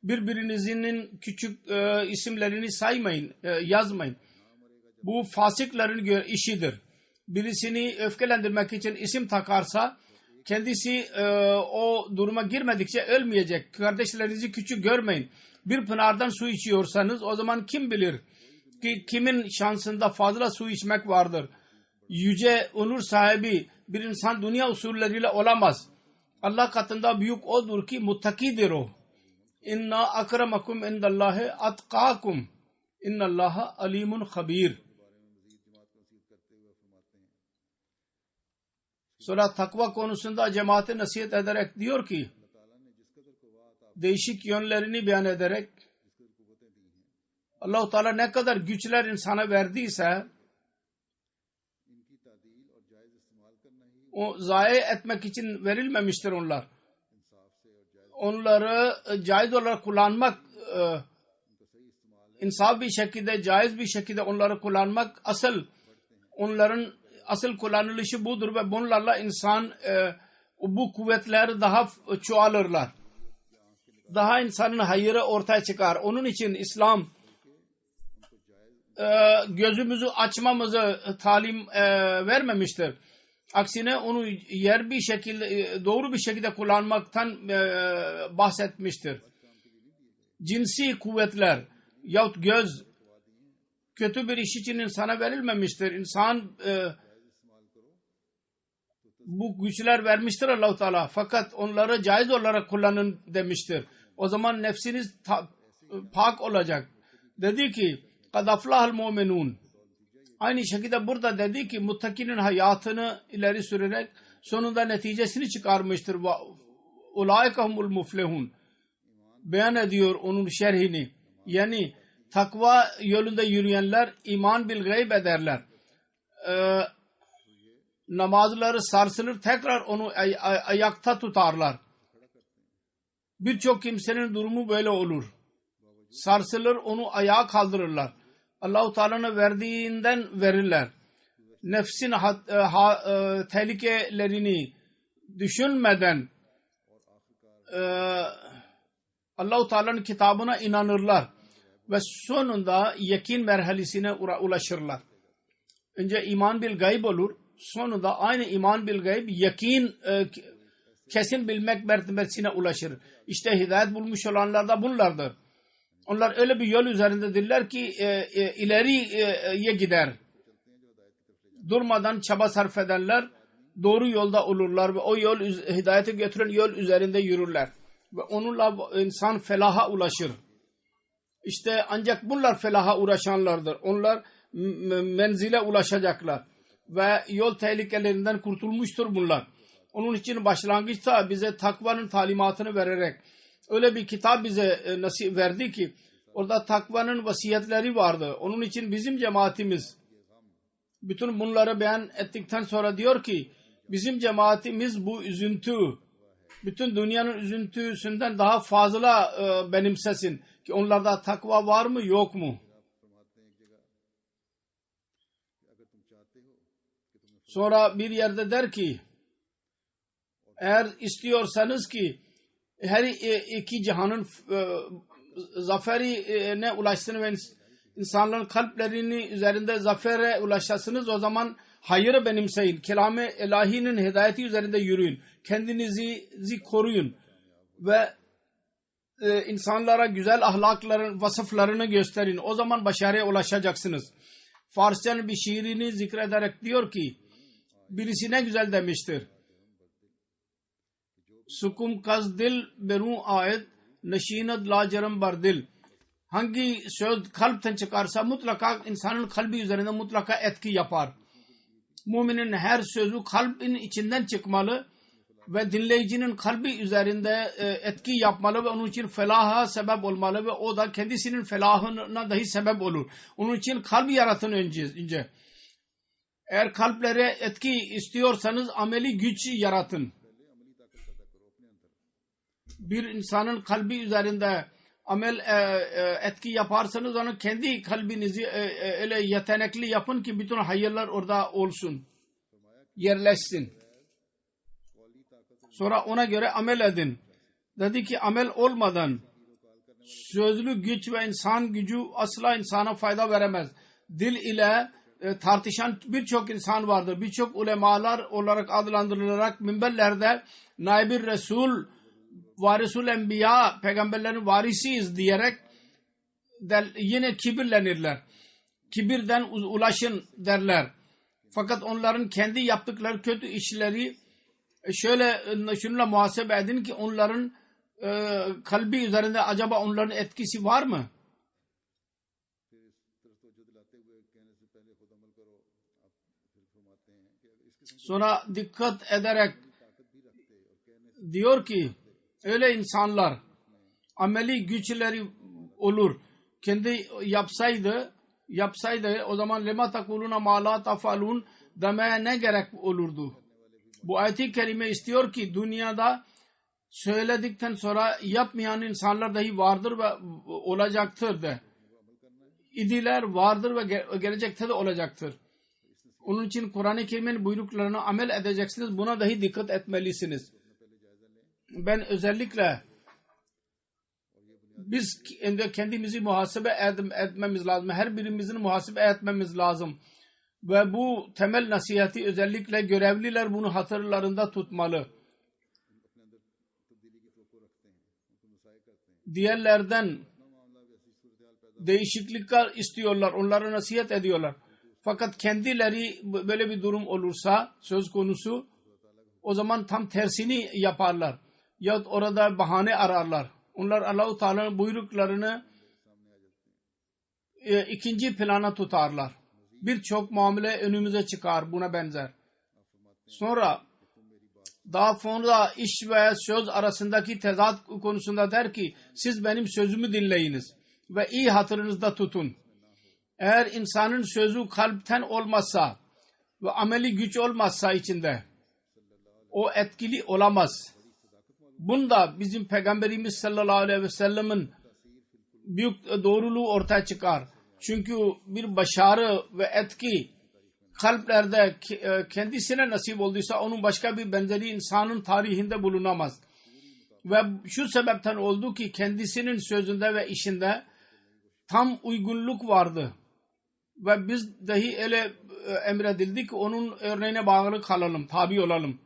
Birbirinizin küçük isimlerini saymayın, yazmayın. Bu fasıkların işidir. Birisini öfkelendirmek için isim takarsa kendisi o duruma girmedikçe ölmeyecek. Kardeşlerinizi küçük görmeyin. Bir pınardan su içiyorsanız o zaman kim bilir ki kimin şansında fazla su içmek vardır. Yüce onur sahibi bir insan dünya usulleriyle olamaz. Allah katında büyük odur ki muttakidir o. İnna akramakum indallahi atqakum. İnnallaha alimun habir. Sonra takva konusunda cemaate nasihat ederek diyor ki, değişik yönlerini beyan ederek Allah-u Teala ne kadar güçler insana verdiyse o zayi etmek için verilmemiştir onlar. Onları caiz olarak kullanmak, insaf bir şekilde, caiz bir şekilde onları kullanmak onların asıl kullanılışı budur ve bunlarla insan bu kuvvetler daha çoğalırlar. Daha insanın hayrı ortaya çıkar. Onun için İslam gözümüzü açmamızı talim vermemiştir. Aksine onu bir şekilde, doğru bir şekilde kullanmaktan bahsetmiştir. Cinsi kuvvetler yahut göz kötü bir iş için insana verilmemiştir. İnsan bu güçler vermiştir Allah-u Teala. Fakat onları caiz olarak kullanın demiştir. O zaman nefsiniz pak olacak. Dedi ki قَدْ أَفْلَحَ الْمُؤْمِنُونَ Aynı şekilde burada dedi ki muttakinin hayatını ileri sürerek sonunda neticesini çıkarmıştır. Ulaike humul muflihun beyan ediyor onun şerhini. Yani takva yolunda yürüyenler iman bil gayb ederler. Namazları sarsılır, tekrar onu ayakta tutarlar. Birçok kimsenin durumu böyle olur. Sarsılır, onu ayağa kaldırırlar. Allah-u Teala'nın verdiğinden verirler. Nefsin tehlikelerini düşünmeden Allah-u Teala'nın kitabına inanırlar ve sonunda yakin merhalesine ulaşırlar. Önce iman bil gayb olur, sonunda aynı iman bil gayb yakin kesin bilmek mertebesine ulaşır. İşte hidayet bulmuş olanlar da bunlardır. Onlar öyle bir yol üzerindedirler ki ileriye gider. Durmadan çaba sarf edenler doğru yolda olurlar ve o yol hidayete götüren yol üzerinde yürürler. Ve onunla insan felaha ulaşır. İşte ancak bunlar felaha uğraşanlardır. Onlar menzile ulaşacaklar. Ve yol tehlikelerinden kurtulmuştur bunlar. Onun için başlangıçta bize takvanın talimatını vererek öyle bir kitap bize nasip verdi ki orada takvanın vasiyetleri vardı. Onun için bizim cemaatimiz bütün bunları beyan ettikten sonra diyor ki bizim cemaatimiz bu üzüntü bütün dünyanın üzüntüsünden daha fazla benimsesin ki onlarda takva var mı yok mu? Sonra bir yerde der ki eğer istiyorsanız ki her iki cihanın zaferine ulaşsın ve insanların kalplerini üzerinde zafere ulaşasınız, o zaman hayırı benimseyin. Kelam-ı ilahinin hidayeti üzerinde yürüyün. Kendinizi koruyun ve insanlara güzel ahlakların vasıflarını gösterin. O zaman başarıya ulaşacaksınız. Farsçanın bir şiirini zikrederek diyor ki birisi ne güzel demiştir. Sukum kaz dil beru ayet neşinat lacerem bar dil. Hangi söz kalpten çıkarsa mutlaka insanın kalbi üzerinde mutlaka etki yapar. Müminin her sözü kalbin içinden çıkmalı ve dinleyicinin kalbi üzerinde etki yapmalı ve onun için felaha sebep olmalı ve o da kendisinin felahına dahi sebep olur. Onun için kalbi yaratın önce. Eğer kalplere etki istiyorsanız ameli güç yaratın. Bir insanın kalbi üzerinde amel etki yaparsanız onu kendi kalbinizi öyle yetenekli yapın ki bütün hayırlar orada olsun. Yerleşsin. Sonra ona göre amel edin. Dedi ki amel olmadan sözlü güç ve insan gücü asla insana fayda veremez. Dil ile tartışan birçok insan vardır. Birçok ulemalar olarak adlandırılarak minberlerde Naib-i Resul, Varisul Enbiya, peygamberlerin varisiyiz diyerek yine kibirlenirler. Kibirden ulaşın derler. Fakat onların kendi yaptıkları kötü işleri şununla muhasebe edin ki onların kalbi üzerinde acaba onların etkisi var mı? Sonra dikkat ederek diyor ki öyle insanlar ameli güçleri olur. Kendi yapsaydı o zaman lema takuluna ma la tafalun demeye ne gerek olurdu? Bu ayet-i kerime istiyor ki dünyada söyledikten sonra yapmayan insanlar dahi vardır ve olacaktır de. İdiler vardır ve gelecekte de olacaktır. Onun için Kur'an-ı Kerim'in buyruklarına amel edeceksiniz. Buna dahi dikkat etmelisiniz. Ben özellikle biz kendimizi muhasebe etmemiz lazım. Her birimizin muhasebe etmemiz lazım. Ve bu temel nasihati özellikle görevliler bunu hatırlarında tutmalı. Diğerlerden değişiklikler istiyorlar. Onlara nasihat ediyorlar. Fakat kendileri böyle bir durum olursa söz konusu o zaman tam tersini yaparlar. Yahut orada bahane ararlar. Onlar Allah-u Teala'nın buyruklarını ikinci plana tutarlar. Birçok muamele önümüze çıkar buna benzer. Sonra Daha sonra iş ve söz arasındaki tezat konusunda der ki siz benim sözümü dinleyiniz ve iyi hatırınızda tutun. Eğer insanın sözü kalpten olmazsa ve ameli güç olmazsa içinde o etkili olamaz. Bunda bizim Peygamberimiz sallallahu aleyhi ve sellem'in büyük doğruluğu ortaya çıkar. Çünkü bir başarı ve etki kalplerde kendisine nasip olduysa onun başka bir benzeri insanın tarihinde bulunamaz. Ve şu sebepten oldu ki kendisinin sözünde ve işinde tam uygunluk vardı. Ve biz dahi öyle emredildik ki onun örneğine bağlı kalalım, tabi olalım.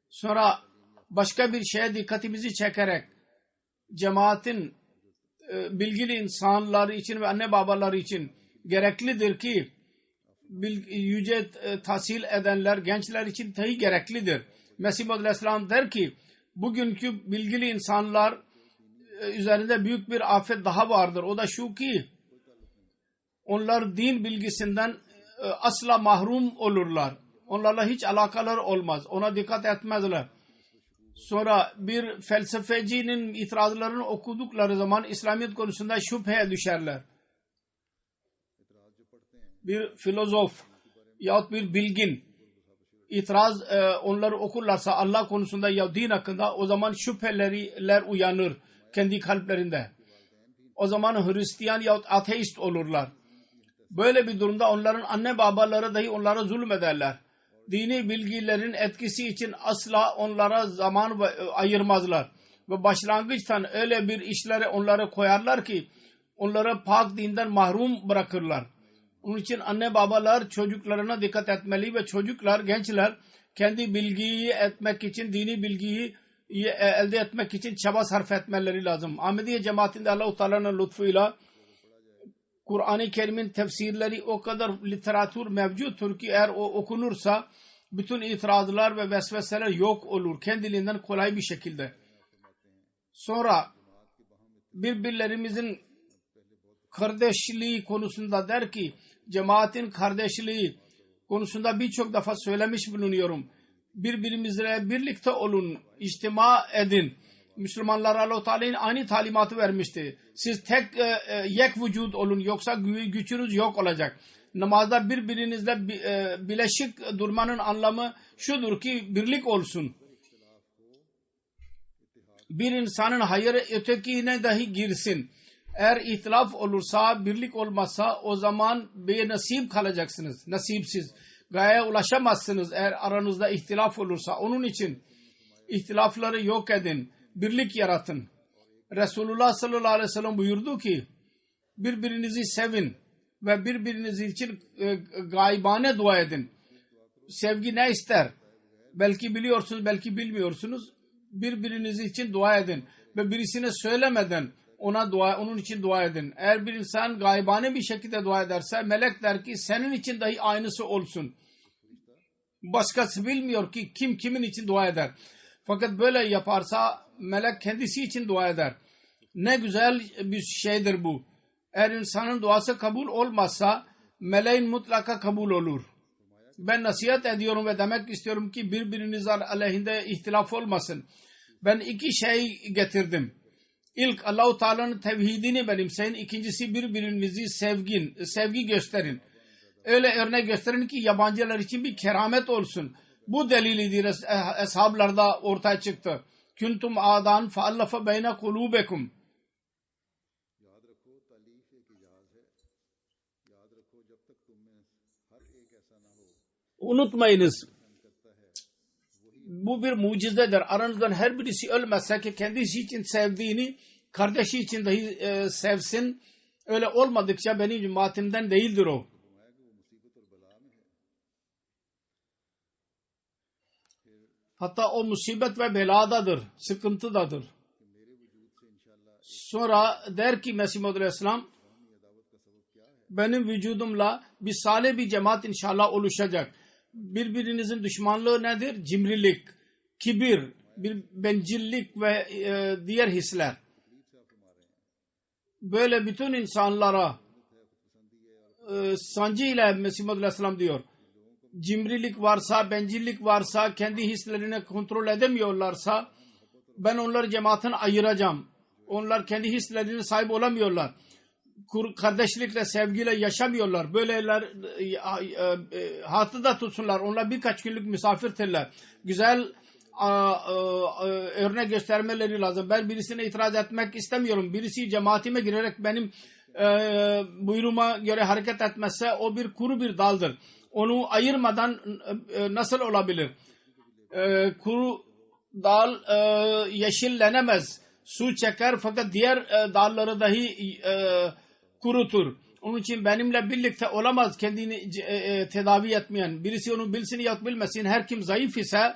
Sonra başka bir şeye dikkatimizi çekerek cemaatin bilgili insanları için ve anne babaları için gereklidir ki yüce tahsil edenler gençler için dahi gereklidir. Mesih Maud Aleyhisselam der ki bugünkü bilgili insanlar üzerinde büyük bir afet daha vardır. O da şu ki onlar din bilgisinden asla mahrum olurlar. Onlarla hiç alakaları olmaz. Ona dikkat etmezler. Sonra bir felsefecinin itirazlarını okudukları zaman İslamiyet konusunda şüpheye düşerler. Bir filozof yahut bir bilgin itiraz onları okurlarsa Allah konusunda ya din hakkında o zaman şüpheler uyanır kendi kalplerinde. O zaman Hristiyan yahut ateist olurlar. Böyle bir durumda onların anne babaları dahi onlara zulmederler. Dini bilgilerin etkisi için asla onlara zaman ayırmazlar. Ve başlangıçtan öyle bir işlere onları koyarlar ki onları pak dinden mahrum bırakırlar. Onun için anne babalar çocuklarına dikkat etmeli ve çocuklar, gençler kendi bilgiyi etmek için, dini bilgiyi elde etmek için çaba sarf etmeleri lazım. Ahmediye cemaatinde Allah-u Teala'nın lütfuyla Kur'an-ı Kerim'in tefsirleri o kadar literatür mevcuttur ki eğer o okunursa bütün itirazlar ve vesveseler yok olur kendiliğinden kolay bir şekilde. Sonra birbirlerimizin kardeşliği konusunda der ki cemaatin kardeşliği konusunda birçok defa söylemiş bulunuyorum. Birbirimizle birlikte olun, içtima edin. Müslümanlara Allah-u Teala'nın aynı talimatı vermişti. Siz tek yek vücut olun yoksa gücünüz yok olacak. Namazda birbirinizle bileşik durmanın anlamı şudur ki birlik olsun. Bir insanın hayırı ötekine dahi girsin. Eğer ihtilaf olursa, birlik olmazsa o zaman benasip kalacaksınız. Nasipsiz. Gayeye ulaşamazsınız eğer aranızda ihtilaf olursa. Onun için ihtilafları yok edin. Birlik yaratın. Resulullah sallallahu aleyhi ve sellem buyurdu ki birbirinizi sevin ve birbiriniz için gaybane dua edin. Sevgi ne ister? Belki biliyorsunuz, belki bilmiyorsunuz. Birbiriniz için dua edin ve birisine söylemeden onun için dua edin. Eğer bir insan gaybane bir şekilde dua ederse melek der ki senin için dahi aynısı olsun. Başkası bilmiyor ki kim kimin için dua eder. Fakat böyle yaparsa melek kendisi için dua eder. Ne güzel bir şeydir bu. Eğer insanın duası kabul olmazsa meleğin mutlaka kabul olur. Ben nasihat ediyorum ve demek istiyorum ki birbiriniz aleyhinde ihtilaf olmasın. Ben iki şey getirdim. İlk Allah-u Teala'nın tevhidini benimseyin. İkincisi birbirinizi sevgi gösterin. Öyle örnek gösterin ki yabancılar için bir keramet olsun. Bu delilidir eshablarda ortaya çıktı. Kuntum adan faallafa beyne kulubekum. Unutmayınız. Bu bir mucizedir. Aranızdan her birisi ölmezse ki kendisi için sevdiğini kardeşi için dahi sevsin. Öyle olmadıkça benim cemaatimden değildir o. Hatta o musibet ve beladadır. Sıkıntıdadır. Sonra der ki Mesih Maud Aleyhisselam benim vücudumla bir salih bir cemaat inşallah oluşacak. Birbirinizin düşmanlığı nedir? Cimrilik, kibir, bir bencillik ve diğer hisler. Böyle bütün insanlara sancı ile Mesih Maud Aleyhisselam diyor. cimrilik varsa, bencillik varsa, kendi hislerini kontrol edemiyorlarsa ben onları cemaatten ayıracağım. Onlar kendi hislerine sahip olamıyorlar. Kardeşlikle, sevgiyle yaşamıyorlar. Böyleler hatıda tutsunlar. Onlar birkaç günlük misafirtirler. Güzel örnek göstermeleri lazım. Ben birisine itiraz etmek istemiyorum. Birisi cemaatime girerek benim buyruğuma göre hareket etmezse o bir kuru bir daldır. Onu ayırmadan nasıl olabilir? Kuru dal yeşillenemez. Su çeker fakat diğer dalları dahi kurutur. Onun için benimle birlikte olamaz kendini tedavi etmeyen. Birisi onu bilsin ya bilmesin. Her kim zayıf ise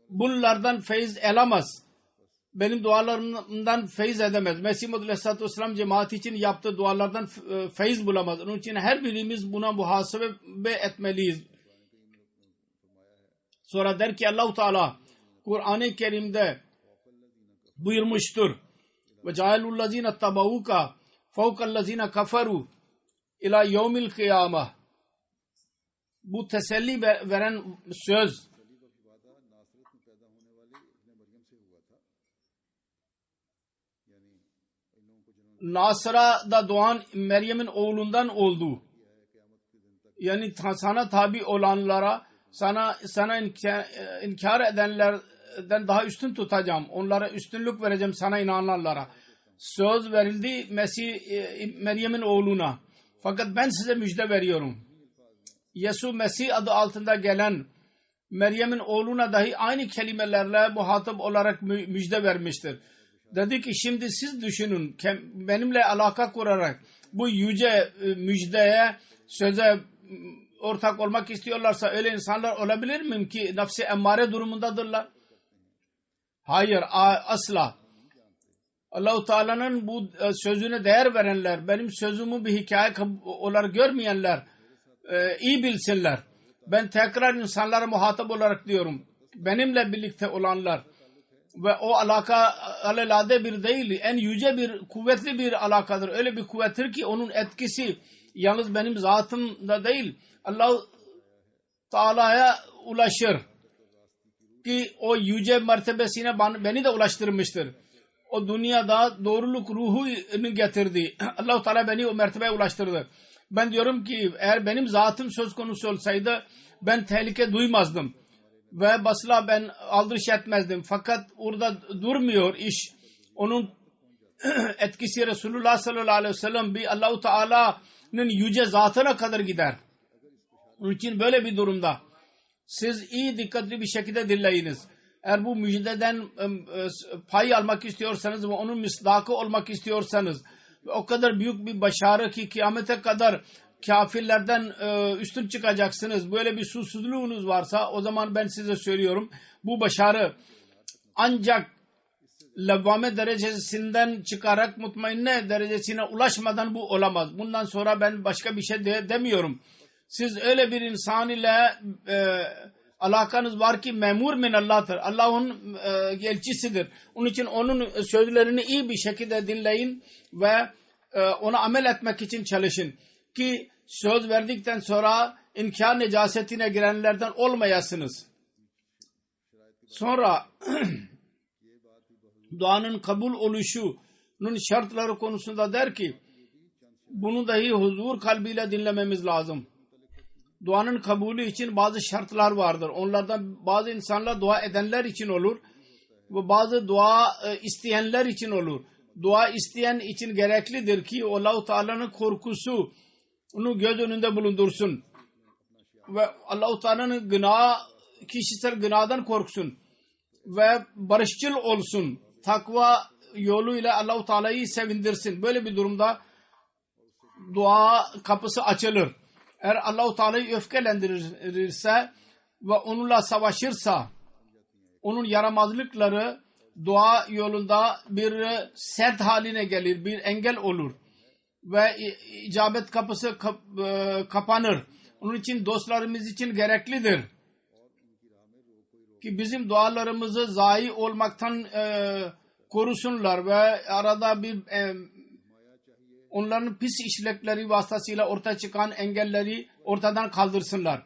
bunlardan feyiz alamaz. Benim dualarımdan feyiz edemez. Mesih Muhammed Aleyhisselatü Vesselam cemaati için yaptığı dualardan feyiz bulamaz. Onun için her birimiz buna muhasebe etmeliyiz. Sonra der ki Allah-u Teala Kur'an-ı Kerim'de buyurmuştur. Ve ca'alullazine tabauka fawkallazine kafaru ila yevmil kıyamah. Bu teselli veren söz Nasra'da doğan Meryem'in oğlundan oldu. Yani sana tabi olanlara, sana inkar edenlerden daha üstün tutacağım. Onlara üstünlük vereceğim, sana inananlara. Söz verildi Meryem'in oğluna. Fakat ben size müjde veriyorum. Yesu Mesih adı altında gelen Meryem'in oğluna dahi aynı kelimelerle muhatap olarak müjde vermiştir. Dedi ki şimdi siz düşünün, benimle alaka kurarak bu yüce müjdeye, söze ortak olmak istiyorlarsa öyle insanlar olabilir mi ki nefsi emmare durumundadırlar? Hayır, asla. Allah-u Teala'nın bu sözüne değer verenler, benim sözümü bir hikaye olarak görmeyenler iyi bilsinler. Ben tekrar insanlara muhatap olarak diyorum. Benimle birlikte olanlar ve o alaka alelade bir değil, en yüce bir, kuvvetli bir alakadır. Öyle bir kuvvettir ki onun etkisi yalnız benim zatımda değil, Allah-u Teala'ya ulaşır. Ki o yüce mertebesine beni de ulaştırmıştır. O dünyada doğruluk ruhunu getirdi. Allah-u Teala beni o mertebeye ulaştırdı. Ben diyorum ki eğer benim zatım söz konusu olsaydı ben tehlike duymazdım. Ve basla ben aldırış etmezdim. Fakat orada durmuyor iş. Onun etkisi Resulullah sallallahu aleyhi ve sellem bir Allah-u Teala'nın yüce zatına kadar gider. Onun için böyle bir durumda siz iyi dikkatli bir şekilde dinleyiniz. Eğer bu müjdeden pay almak istiyorsanız ve onun misdakı olmak istiyorsanız o kadar büyük bir başarı ki kıyamete kadar kafirlerden üstün çıkacaksınız. Böyle bir susuzluğunuz varsa o zaman ben size söylüyorum. Bu başarı ancak levvame derecesinden çıkarak mutmainne derecesine ulaşmadan bu olamaz. Bundan sonra ben başka bir şey demiyorum. Siz öyle bir insan ile alakanız var ki memur min Allah'tır. Allah'ın elçisidir. Onun için onun sözlerini iyi bir şekilde dinleyin ve ona amel etmek için çalışın. Ki söz verdikten sonra inkar necasetine girenlerden olmayasınız. Sonra duanın kabul oluşunun şartları konusunda der ki bunu dahi huzur kalbiyle dinlememiz lazım. Duanın kabulü için bazı şartlar vardır. Onlardan bazı insanlar dua edenler için olur ve bazı dua isteyenler için olur. Dua isteyen için gereklidir ki Allah-u Teala'nın korkusu onu göz önünde bulundursun ve Allah-u Teala'nın kişisel günahdan korksun ve barışçıl olsun. Takva yoluyla Allah-u Teala'yı sevindirsin. Böyle bir durumda dua kapısı açılır. Eğer Allah-u Teala'yı öfkelendirirse ve onunla savaşırsa onun yaramazlıkları dua yolunda bir sert haline gelir, bir engel olur ve icabet kapısı kapanır. Onun için dostlarımız için gereklidir ki bizim dualarımızı zayi olmaktan korusunlar ve arada bir onların pis işlekleri vasıtasıyla ortaya çıkan engelleri ortadan kaldırsınlar.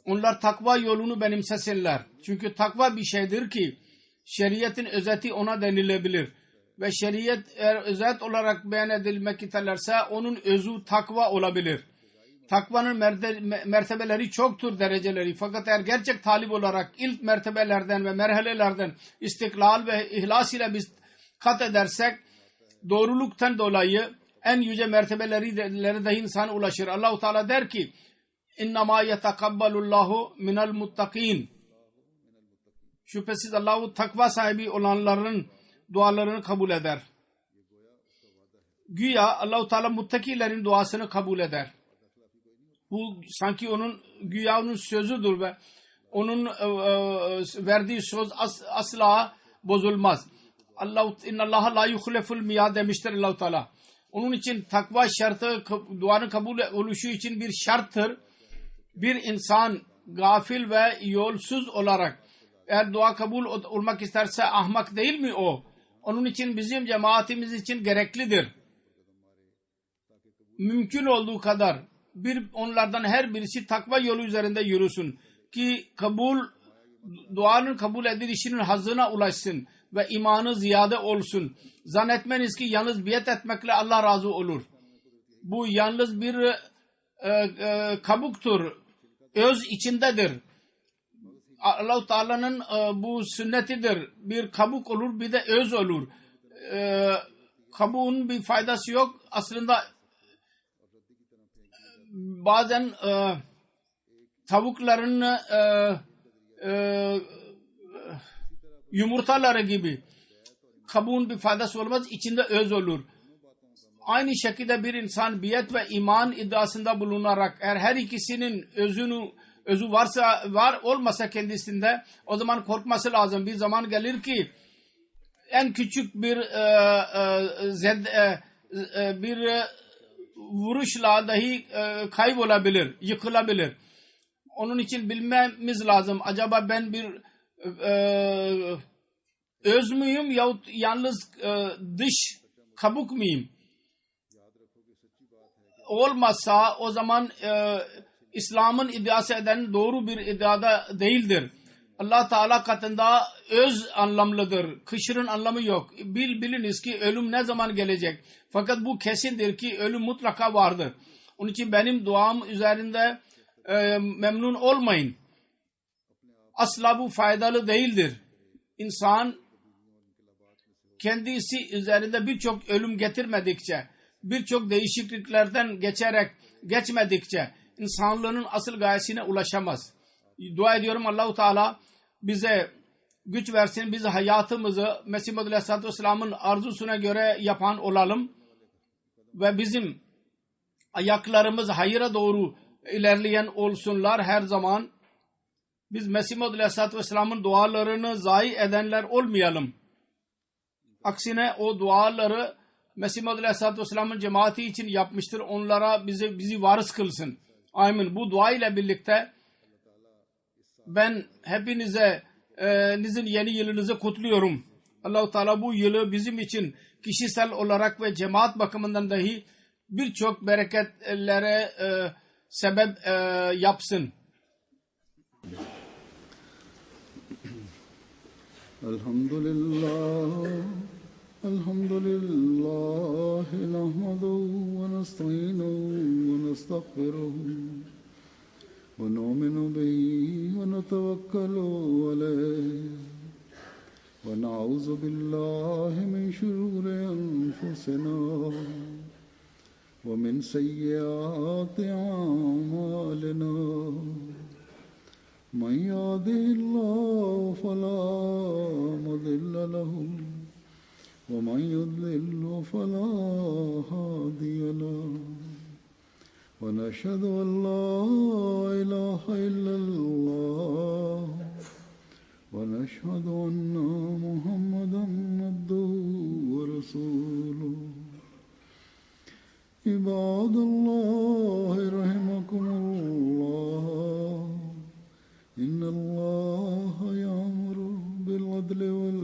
onlar takva yolunu benimsesinler. Çünkü takva bir şeydir ki şeriatın özeti ona denilebilir. Ve şeriat eğer özet olarak beyan edilmek isterlerse onun özü takva olabilir. Takvanın mertebeleri çoktur, dereceleri. Fakat eğer gerçek talip olarak ilk mertebelerden ve merhalelerden istiklal ve ihlas ile biz kat edersek doğruluktan dolayı en yüce mertebelere de insan ulaşır. Allah-u Teala der ki İnnemâ yetekabbalullahu minel muttakin. Şüphesiz Allah-u takva sahibi olanların dualarını kabul eder. Güya Allah-u Teala muttakilerin duasını kabul eder. Bu sanki güya onun sözüdür ve onun verdiği söz asla bozulmaz. İnnallaha la yuhleful miyad demiştir Allah-u Teala. Onun için takva şartı duanın kabul oluşu için bir şarttır. Bir insan gafil ve yolsuz olarak eğer dua kabul olmak isterse ahmak değil mi o? Onun için bizim cemaatimiz için gereklidir. Mümkün olduğu kadar onlardan her birisi takva yolu üzerinde yürüsün ki duanın kabul edilişinin hazzına ulaşsın ve imanı ziyade olsun. Zannetmeniz ki yalnız biat etmekle Allah razı olur. Bu yalnız bir kabuktur. Öz içindedir. Allah-u Teala'nın bu sünnetidir. Bir kabuk olur bir de öz olur. Kabuğun bir faydası yok. Aslında bazen tavukların yumurtaları gibi kabuğun bir faydası olmaz. İçinde öz olur. Aynı şekilde bir insan biat ve iman iddiasında bulunarak eğer her ikisinin özü olmasa kendisinde o zaman korkması lazım. Bir zaman gelir ki en küçük bir vuruşla dahi kaybolabilir, yıkılabilir. Onun için bilmemiz lazım. Acaba ben bir öz müyüm yahut yalnız dış kabuk muyum? Olmazsa o zaman İslam'ın iddiası eden doğru bir iddiada değildir. Allah Teala katında öz anlamlıdır. Kışırın anlamı yok. Biliniz ki ölüm ne zaman gelecek. Fakat bu kesindir ki ölüm mutlaka vardır. Onun için benim duam üzerinde memnun olmayın. Asla bu faydalı değildir. İnsan kendisi üzerinde birçok ölüm getirmedikçe, birçok değişikliklerden geçmedikçe insanlığın asıl gayesine ulaşamaz. Dua ediyorum Allah-u Teala bize güç versin. Biz hayatımızı Mesih Muhammed Aleyhisselatü Vesselam'ın arzusuna göre yapan olalım. Ve bizim ayaklarımız hayıra doğru ilerleyen olsunlar her zaman. Biz Mesih Muhammed Aleyhisselatü Vesselam'ın dualarını zayi edenler olmayalım. Aksine o duaları Mesih Muhammed Aleyhisselatü Vesselam'ın cemaati için yapmıştır. Onlara bizi varis kılsın. Amin. Bu dua ile birlikte ben hepinizin yeni yılınızı kutluyorum. Allah-u Teala bu yılı bizim için kişisel olarak ve cemaat bakımından dahi birçok bereketlere sebep yapsın. Elhamdülillah nahmaduhu ve nestaînuhu ve nestağfiruhu ve nu'minu bihi ve netevekkalu aleyh ve na'ûzu billahi min şurûri enfusinâ ve min seyyiâti a'mâlinâ. Men yahdihillahu felâ mudille lehu ve men yudlilhu felâ hâdiye lehu. Ve neşhedü en lâ ilâhe illallah ve neşhedü enne Muhammeden abduhu ve resûluhu. İbâdallâhi rahimakumullah. İnnallâhe ya'muru bil adli vel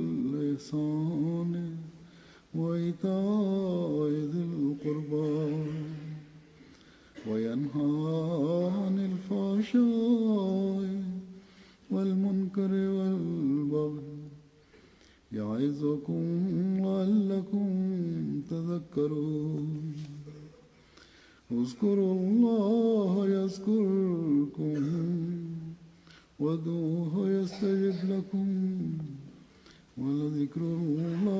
ihsâni ve itâ'i zil qurbâ وينهى عن الفحشاء والمنكر والبغي يعظكم لعلكم تذكرون اذكروا الله يذكركم وادعوه يستجب لكم ولذكر الله